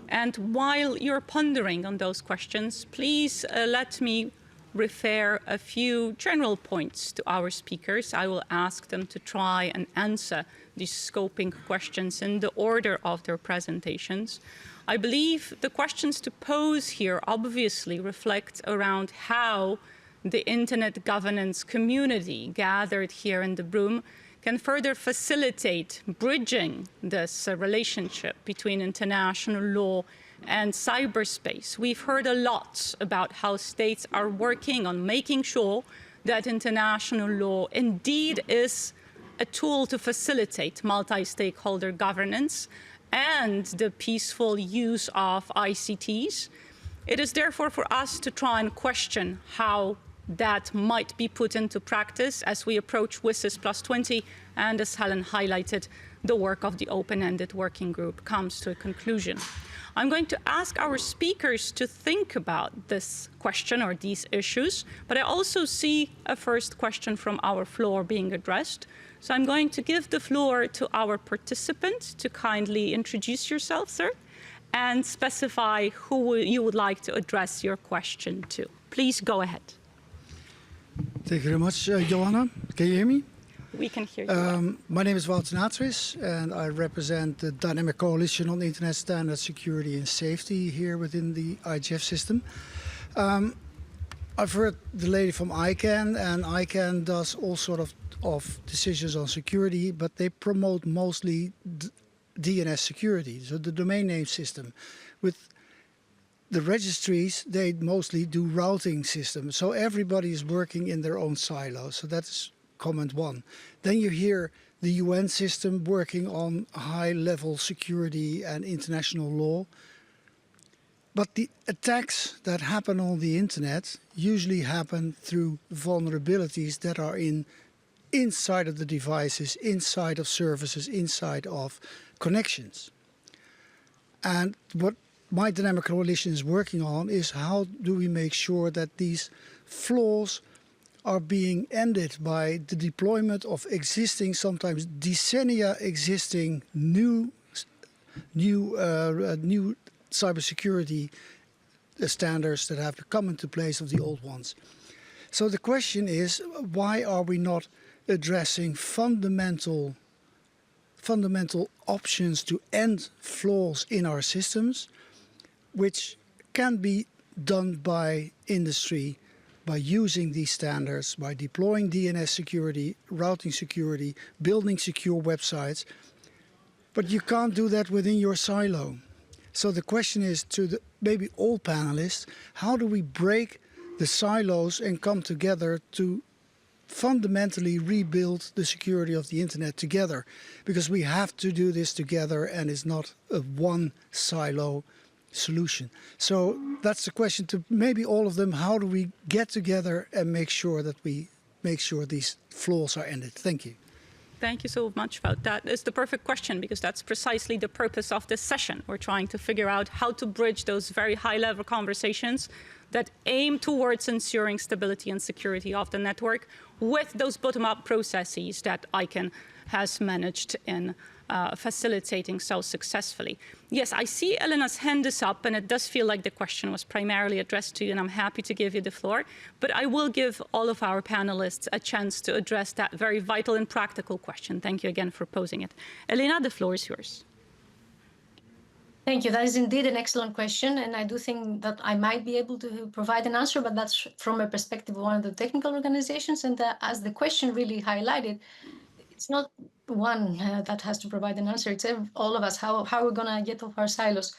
And while you're pondering on those questions, please let me refer a few general points to our speakers. I will ask them to try and answer these scoping questions in the order of their presentations. I believe the questions to pose here obviously reflect around how the internet governance community gathered here in the room can further facilitate bridging this relationship between international law and cyberspace. We've heard a lot about how states are working on making sure that international law indeed is a tool to facilitate multi-stakeholder governance and the peaceful use of ICTs. It is therefore for us to try and question how that might be put into practice as we approach WSIS +20, and as Helen highlighted, the work of the open-ended working group comes to a conclusion. I'm going to ask our speakers to think about this question or these issues, but I also see a first question from our floor being addressed. So I'm going to give the floor to our participant to kindly introduce yourself, sir, and specify who you would like to address your question to. Please go ahead. Thank you very much, Joanna. Can you hear me? We can hear you. My name is Wouter Natris, and I represent the Dynamic Coalition on Internet Standards, Security and Safety here within the IGF system. I've heard the lady from ICANN, and ICANN does all sort of decisions on security, but they promote mostly DNS security, so the domain name system. With the registries, they mostly do routing systems, so everybody is working in their own silo. So that's comment one. Then you hear the UN system working on high-level security and international law. But the attacks that happen on the internet usually happen through vulnerabilities that are inside of the devices, inside of services, inside of connections. And what my Dynamic Coalition is working on is how do we make sure that these flaws are being ended by the deployment of existing, sometimes decennia existing new cybersecurity standards that have come into place of the old ones. So the question is, why are we not addressing fundamental options to end flaws in our systems, which can be done by industry, by using these standards, by deploying DNS security, routing security, building secure websites. But you can't do that within your silo. So the question is to maybe all panelists, how do we break the silos and come together to fundamentally rebuild the security of the internet together? Because we have to do this together, and it's not a one silo solution. So that's the question to maybe all of them. How do we get together and make sure that we make sure these flaws are ended? Thank you. Thank you so much about that. It's the perfect question, because that's precisely the purpose of this session. We're trying to figure out how to bridge those very high-level conversations that aim towards ensuring stability and security of the network with those bottom-up processes that ICANN has managed in facilitating so successfully. Yes, I see Elena's hand is up, and it does feel like the question was primarily addressed to you, and I'm happy to give you the floor. But I will give all of our panelists a chance to address that very vital and practical question. Thank you again for posing it. Elena, the floor is yours. Thank you. That is indeed an excellent question, and I do think that I might be able to provide an answer, but that's from a perspective of one of the technical organizations. And as the question really highlighted, it's not one that has to provide an answer. It's all of us. How are we going to get off our silos?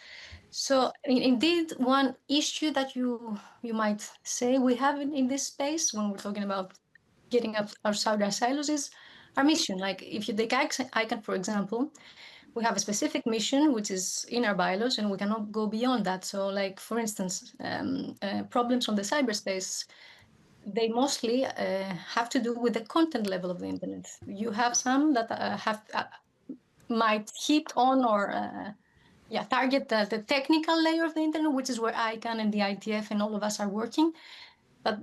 So indeed, one issue that you might say we have in this space when we're talking about getting up outside our silos is our mission. Like if you take ICANN, for example, we have a specific mission which is in our bylaws, and we cannot go beyond that. So, like for instance, problems on the cyberspace, they mostly have to do with the content level of the internet. You have some that might hit on or target the technical layer of the internet, which is where ICANN and the ITF and all of us are working. But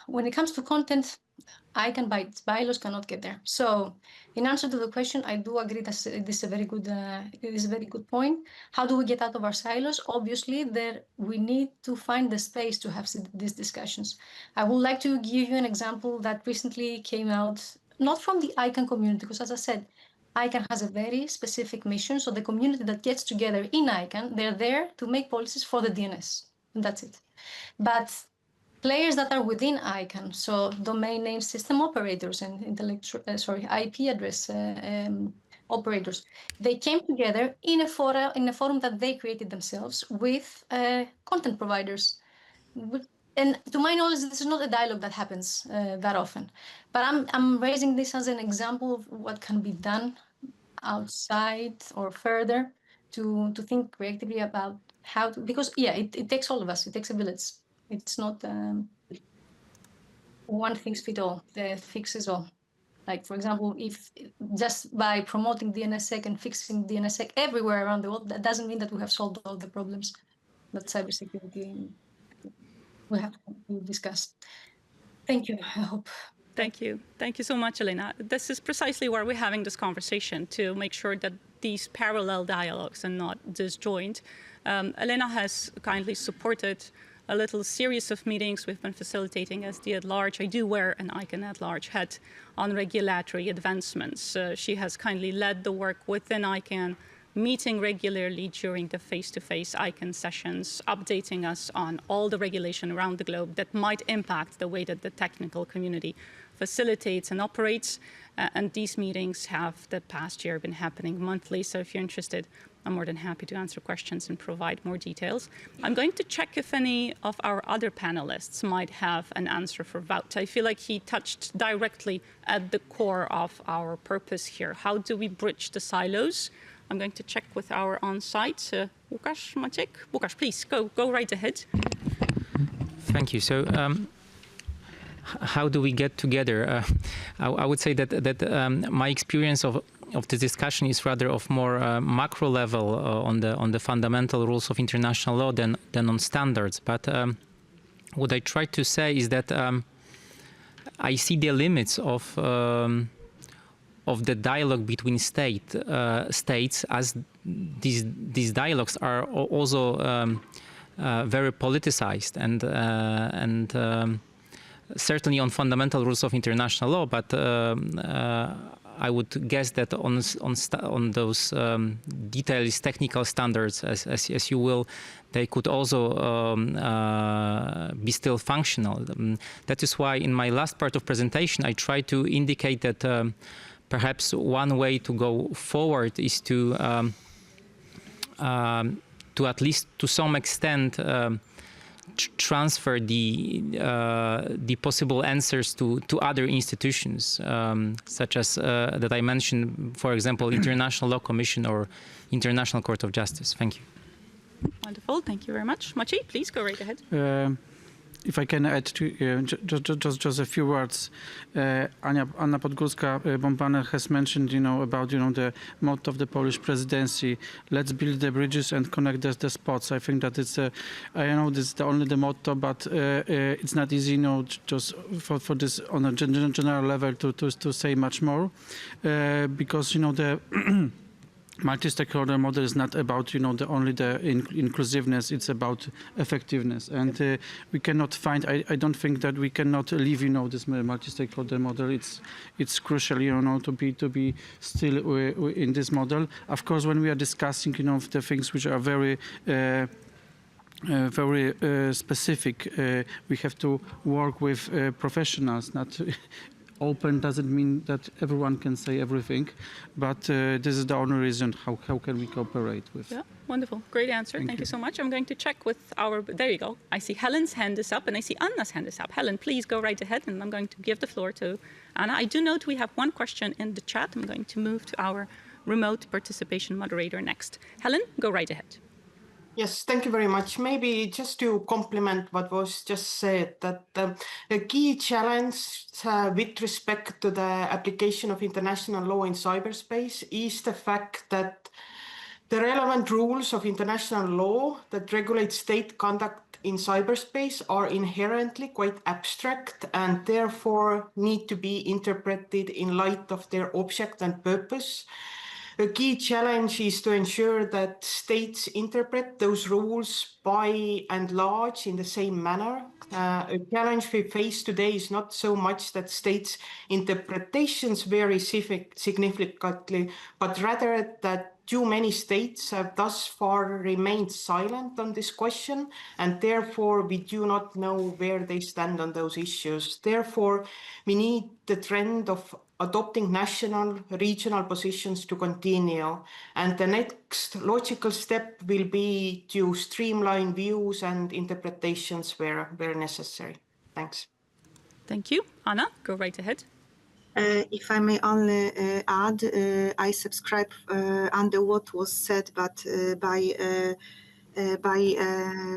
when it comes to content, ICANN by its bylaws cannot get there. So, in answer to the question, I do agree that it is a very good point. How do we get out of our silos? Obviously, we need to find the space to have these discussions. I would like to give you an example that recently came out, not from the ICANN community, because as I said, ICANN has a very specific mission. So the community that gets together in ICANN, they're there to make policies for the DNS, and that's it. But players that are within ICANN, so domain name system operators and IP address operators, they came together in a forum that they created themselves with content providers. And to my knowledge, this is not a dialogue that happens that often. But I'm raising this as an example of what can be done outside or further to think creatively about how to, because it takes all of us. It takes a village. It's not one fix fit all. The fixes all. Like for example, if just by promoting DNSSEC and fixing DNSSEC everywhere around the world, that doesn't mean that we have solved all the problems that cybersecurity we have to discuss. Thank you. I hope. Thank you. Thank you so much, Elena. This is precisely why we're having this conversation, to make sure that these parallel dialogues are not disjoint. Elena has kindly supported a little series of meetings we've been facilitating as the at-large. I do wear an ICANN at-large hat on regulatory advancements. She has kindly led the work within ICANN, meeting regularly during the face-to-face ICANN sessions, updating us on all the regulation around the globe that might impact the way that the technical community facilitates and operates. And these meetings have the past year been happening monthly. So if you're interested, I'm more than happy to answer questions and provide more details. I'm going to check if any of our other panelists might have an answer for Wout. I feel like he touched directly at the core of our purpose here. How do we bridge the silos? I'm going to check with our on-site, Łukasz, Maciek. Łukasz, please, go right ahead. Thank you. So how do we get together? I would say that my experience of this discussion is rather of more macro level on the fundamental rules of international law than on standards. But what I try to say is that I see the limits of the dialogue between states, as these dialogues are also very politicized and certainly on fundamental rules of international law, but I would guess that on those detailed technical standards, as you will, they could also be still functional. That is why in my last part of presentation, I tried to indicate that perhaps one way to go forward is to at least to some extent transfer the possible answers to other institutions, such as that I mentioned, for example, International Law Commission or International Court of Justice. Thank you. Wonderful. Thank you very much. Maciej, please go right ahead. If I can add to just a few words, Anna Podgórska-Bombaner has mentioned, about the motto of the Polish presidency: "Let's build the bridges and connect the spots." I think that it's I know this is only the motto, but it's not easy, just for this on a general level to say much more, because the multi-stakeholder model is not about only the inclusiveness, it's about effectiveness, and we cannot find, I don't think that we cannot leave this multi-stakeholder model. It's crucial to be still in this model. Of course, when we are discussing the things which are very specific, we have to work with professionals, not open doesn't mean that everyone can say everything, but this is the only reason how can we cooperate with. Yeah, wonderful. Great answer. Thank you so much. I'm going to check with our, there you go. I see Helen's hand is up and I see Anna's hand is up. Helen, please go right ahead and I'm going to give the floor to Anna. I do note we have one question in the chat. I'm going to move to our remote participation moderator next. Helen, go right ahead. Yes, thank you very much. Maybe just to complement what was just said, that the key challenge with respect to the application of international law in cyberspace is the fact that the relevant rules of international law that regulate state conduct in cyberspace are inherently quite abstract and therefore need to be interpreted in light of their object and purpose. A key challenge is to ensure that states interpret those rules by and large in the same manner. A challenge we face today is not so much that states' interpretations vary significantly, but rather that too many states have thus far remained silent on this question, and therefore we do not know where they stand on those issues. Therefore, we need the trend of adopting national, regional positions to continue. And the next logical step will be to streamline views and interpretations where necessary. Thanks. Thank you. Anna, go right ahead. If I may only add, I subscribe under what was said, but by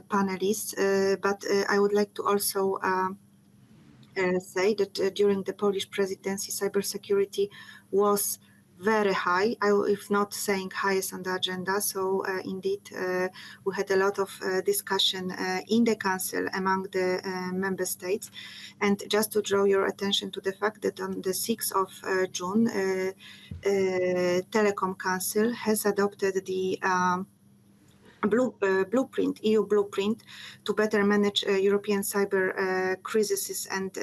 panelists. But I would like to also say that during the Polish presidency, cybersecurity was very high, if not saying highest on the agenda. So indeed, we had a lot of discussion in the Council among the member states. And just to draw your attention to the fact that on the 6th of June, Telecom Council has adopted the blueprint, EU blueprint, to better manage European cyber crises and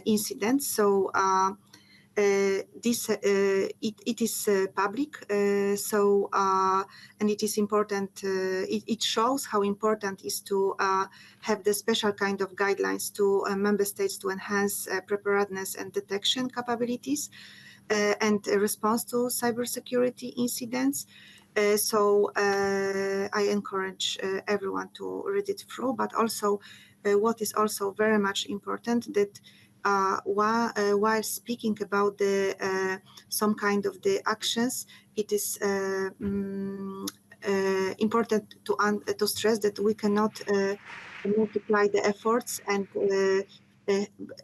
incidents. So this it is public. So and it is important. It shows how important is to have the special kind of guidelines to member states to enhance preparedness and detection capabilities and response to cybersecurity incidents. So I encourage everyone to read it through, but also what is also very much important that while speaking about the some kind of the actions, it is important to stress that we cannot multiply the efforts and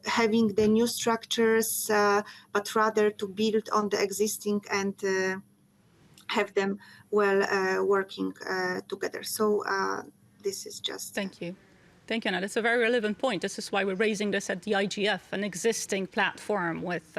having the new structures, but rather to build on the existing and have them well working together. So this is just... Thank you. Thank you, Anna. That's a very relevant point. This is why we're raising this at the IGF, an existing platform with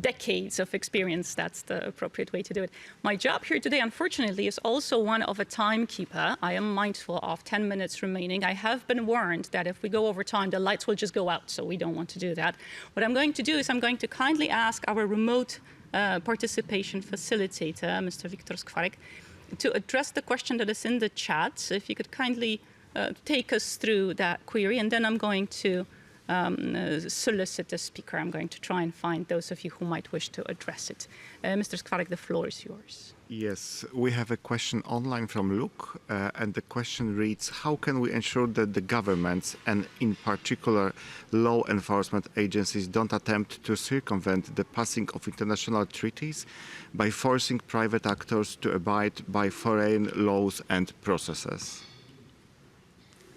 decades of experience. That's the appropriate way to do it. My job here today, unfortunately, is also one of a timekeeper. I am mindful of 10 minutes remaining. I have been warned that if we go over time, the lights will just go out, so we don't want to do that. What I'm going to do is I'm going to kindly ask our remote participation facilitator, Mr. Viktor Skwarek, to address the question that is in the chat. So if you could kindly take us through that query, and then I'm going to solicit the speaker. I'm going to try and find those of you who might wish to address it. Mr. Skwarek, the floor is yours. Yes, we have a question online from Luke, and the question reads, how can we ensure that the governments, and in particular law enforcement agencies, don't attempt to circumvent the passing of international treaties by forcing private actors to abide by foreign laws and processes?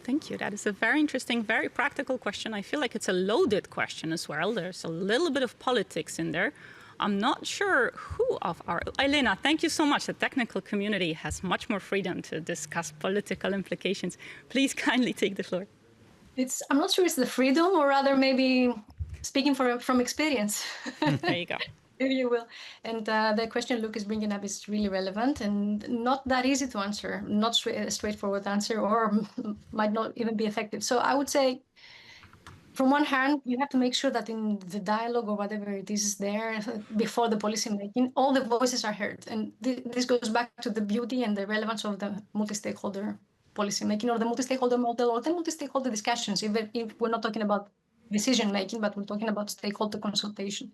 Thank you. That is a very interesting, very practical question. I feel like it's a loaded question as well. There's a little bit of politics in there. I'm not sure who of our... Elena, thank you so much. The technical community has much more freedom to discuss political implications. Please kindly take the floor. I'm not sure it's the freedom, or rather maybe speaking from experience. There you go. If you will. And the question Luke is bringing up is really relevant and not that easy to answer, not a straightforward answer, or might not even be effective. So I would say, from one hand, you have to make sure that in the dialogue or whatever it is there before the policy making, all the voices are heard. And this goes back to the beauty and the relevance of the multi-stakeholder policy making, or the multi-stakeholder model, or the multi-stakeholder discussions, even if we're not talking about decision-making, but we're talking about stakeholder consultation.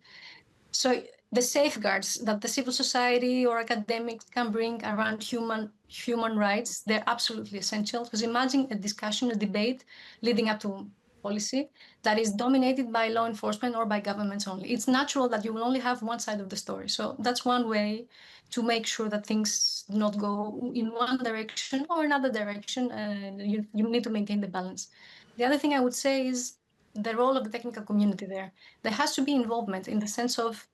So the safeguards that the civil society or academics can bring around human rights, they're absolutely essential. Because imagine a discussion, a debate leading up to policy that is dominated by law enforcement or by governments only. It's natural that you will only have one side of the story. So that's one way to make sure that things do not go in one direction or another direction. You need to maintain the balance. The other thing I would say is the role of the technical community there. There has to be involvement in the sense of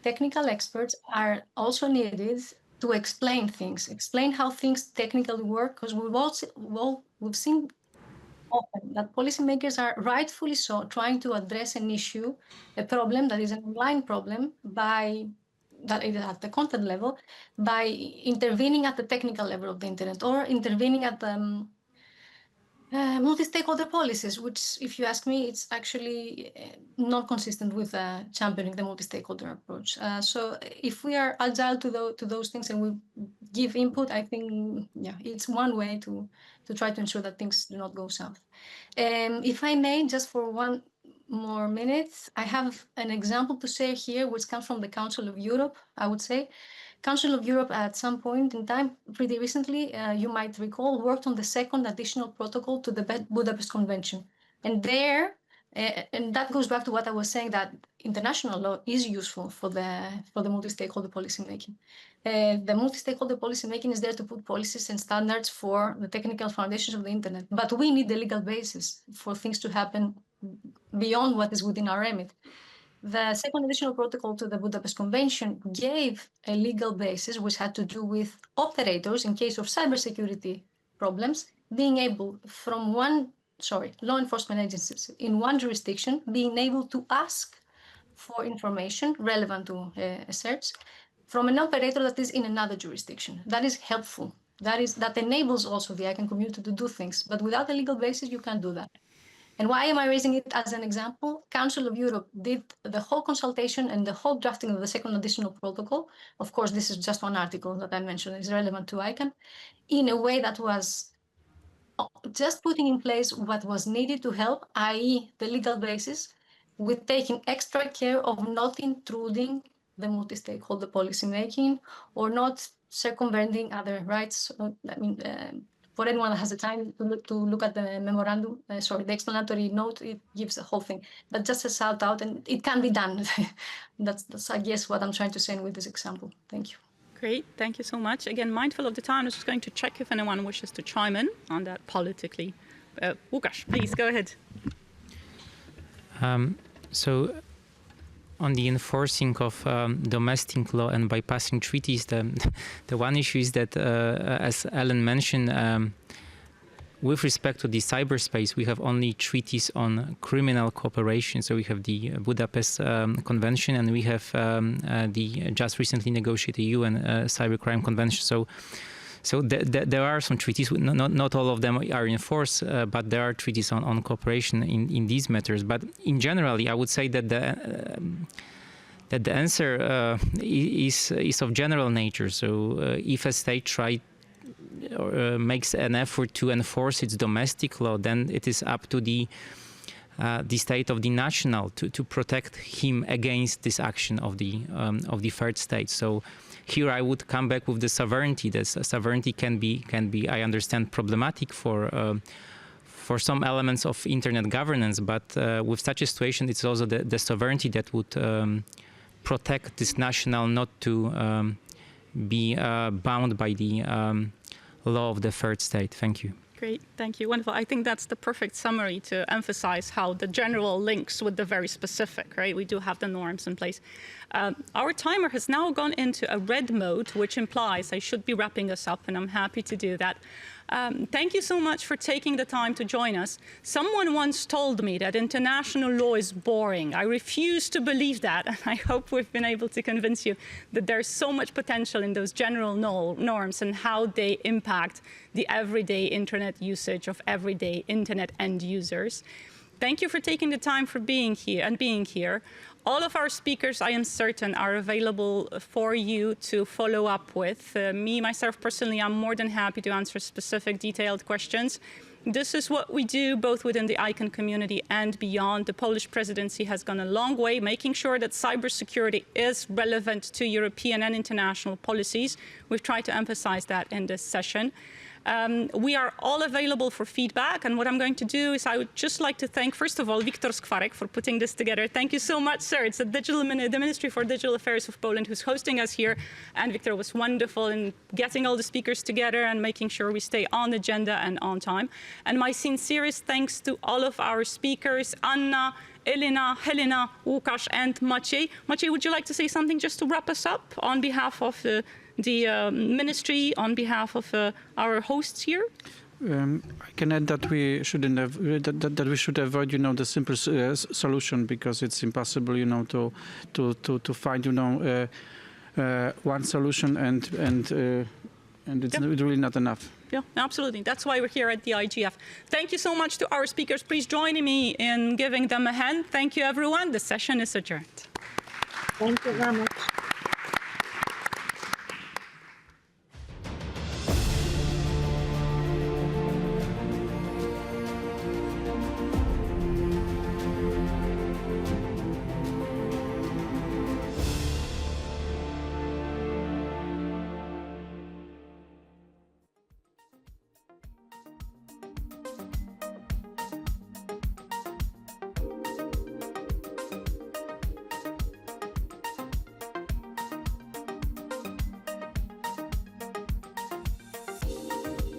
technical experts are also needed to explain things, explain how things technically work, because we've seen often that policymakers are rightfully so trying to address an issue, a problem that is an online problem that is at the content level, by intervening at the technical level of the internet or intervening at the multi-stakeholder policies, which, if you ask me, it's actually not consistent with championing the multi-stakeholder approach. So if we are agile to those things and we give input, I think, yeah, it's one way to try to ensure that things do not go south. If I may, just for one more minute, I have an example to share here, which comes from the Council of Europe, I would say. Council of Europe at some point in time, pretty recently, you might recall, worked on the second additional protocol to the Budapest Convention. And there, and that goes back to what I was saying, that international law is useful for the multi-stakeholder policymaking. The multi-stakeholder policymaking is there to put policies and standards for the technical foundations of the internet. But we need the legal basis for things to happen beyond what is within our remit. The second additional protocol to the Budapest Convention gave a legal basis which had to do with operators, in case of cybersecurity problems, being able law enforcement agencies in one jurisdiction being able to ask for information relevant to a search from an operator that is in another jurisdiction. That is helpful. That enables also the ICANN community to do things. But without a legal basis, you can't do that. And why am I raising it as an example? Council of Europe did the whole consultation and the whole drafting of the second additional protocol. Of course, this is just one article that I mentioned is relevant to ICANN, in a way that was just putting in place what was needed to help, i.e. the legal basis, with taking extra care of not intruding the multi-stakeholder policymaking or not circumventing other rights. I mean, for anyone that has the time to look at the memorandum, the explanatory note, it gives the whole thing. But just a shout out, and it can be done. that's, I guess, what I'm trying to say with this example. Thank you. Great, thank you so much. Again, mindful of the time, I was just going to check if anyone wishes to chime in on that politically. Łukasz, please go ahead. So on the enforcing of domestic law and bypassing treaties, the one issue is that, as Ellen mentioned, with respect to the cyberspace, we have only treaties on criminal cooperation. So we have the Budapest Convention, and we have the just recently negotiated UN Cybercrime Convention. So there are some treaties. Not all of them are in force, but there are treaties on cooperation in these matters. But in general, I would say that the answer is of general nature. So if a state makes an effort to enforce its domestic law, then it is up to the state of the national to protect him against this action of the third state. So here I would come back with the sovereignty. The sovereignty can be, I understand, problematic for some elements of internet governance, but with such a situation, it's also the sovereignty that would protect this national not to be bound by the law of the third state. Thank you. Great, thank you. Wonderful. I think that's the perfect summary to emphasize how the general links with the very specific, right? We do have the norms in place. Our timer has now gone into a red mode, which implies I should be wrapping us up, and I'm happy to do that. Thank you so much for taking the time to join us. Someone once told me that international law is boring. I refuse to believe that, and I hope we've been able to convince you that there's so much potential in those general norms and how they impact the everyday internet usage of everyday internet end users. Thank you for taking the time for being here. All of our speakers, I am certain, are available for you to follow up with. Myself personally, I'm more than happy to answer specific detailed questions. This is what we do both within the ICANN community and beyond. The Polish presidency has gone a long way making sure that cybersecurity is relevant to European and international policies. We've tried to emphasize that in this session. We are all available for feedback, and what I'm going to do is I would just like to thank, first of all, Wiktor Skwarek for putting this together. Thank you so much, sir. It's the Ministry for Digital Affairs of Poland who's hosting us here, and Wiktor was wonderful in getting all the speakers together and making sure we stay on agenda and on time. And my sincerest thanks to all of our speakers, Anna, Elena, Helena, Łukasz, and Maciej. Maciej, would you like to say something just to wrap us up on behalf of the ministry, on behalf of our hosts here? I can add that we shouldn't have, that we should avoid, the simple solution, because it's impossible, to find, one solution and it's really not enough. Yeah, absolutely. That's why we're here at the IGF. Thank you so much to our speakers. Please join me in giving them a hand. Thank you, everyone. The session is adjourned. Thank you very much.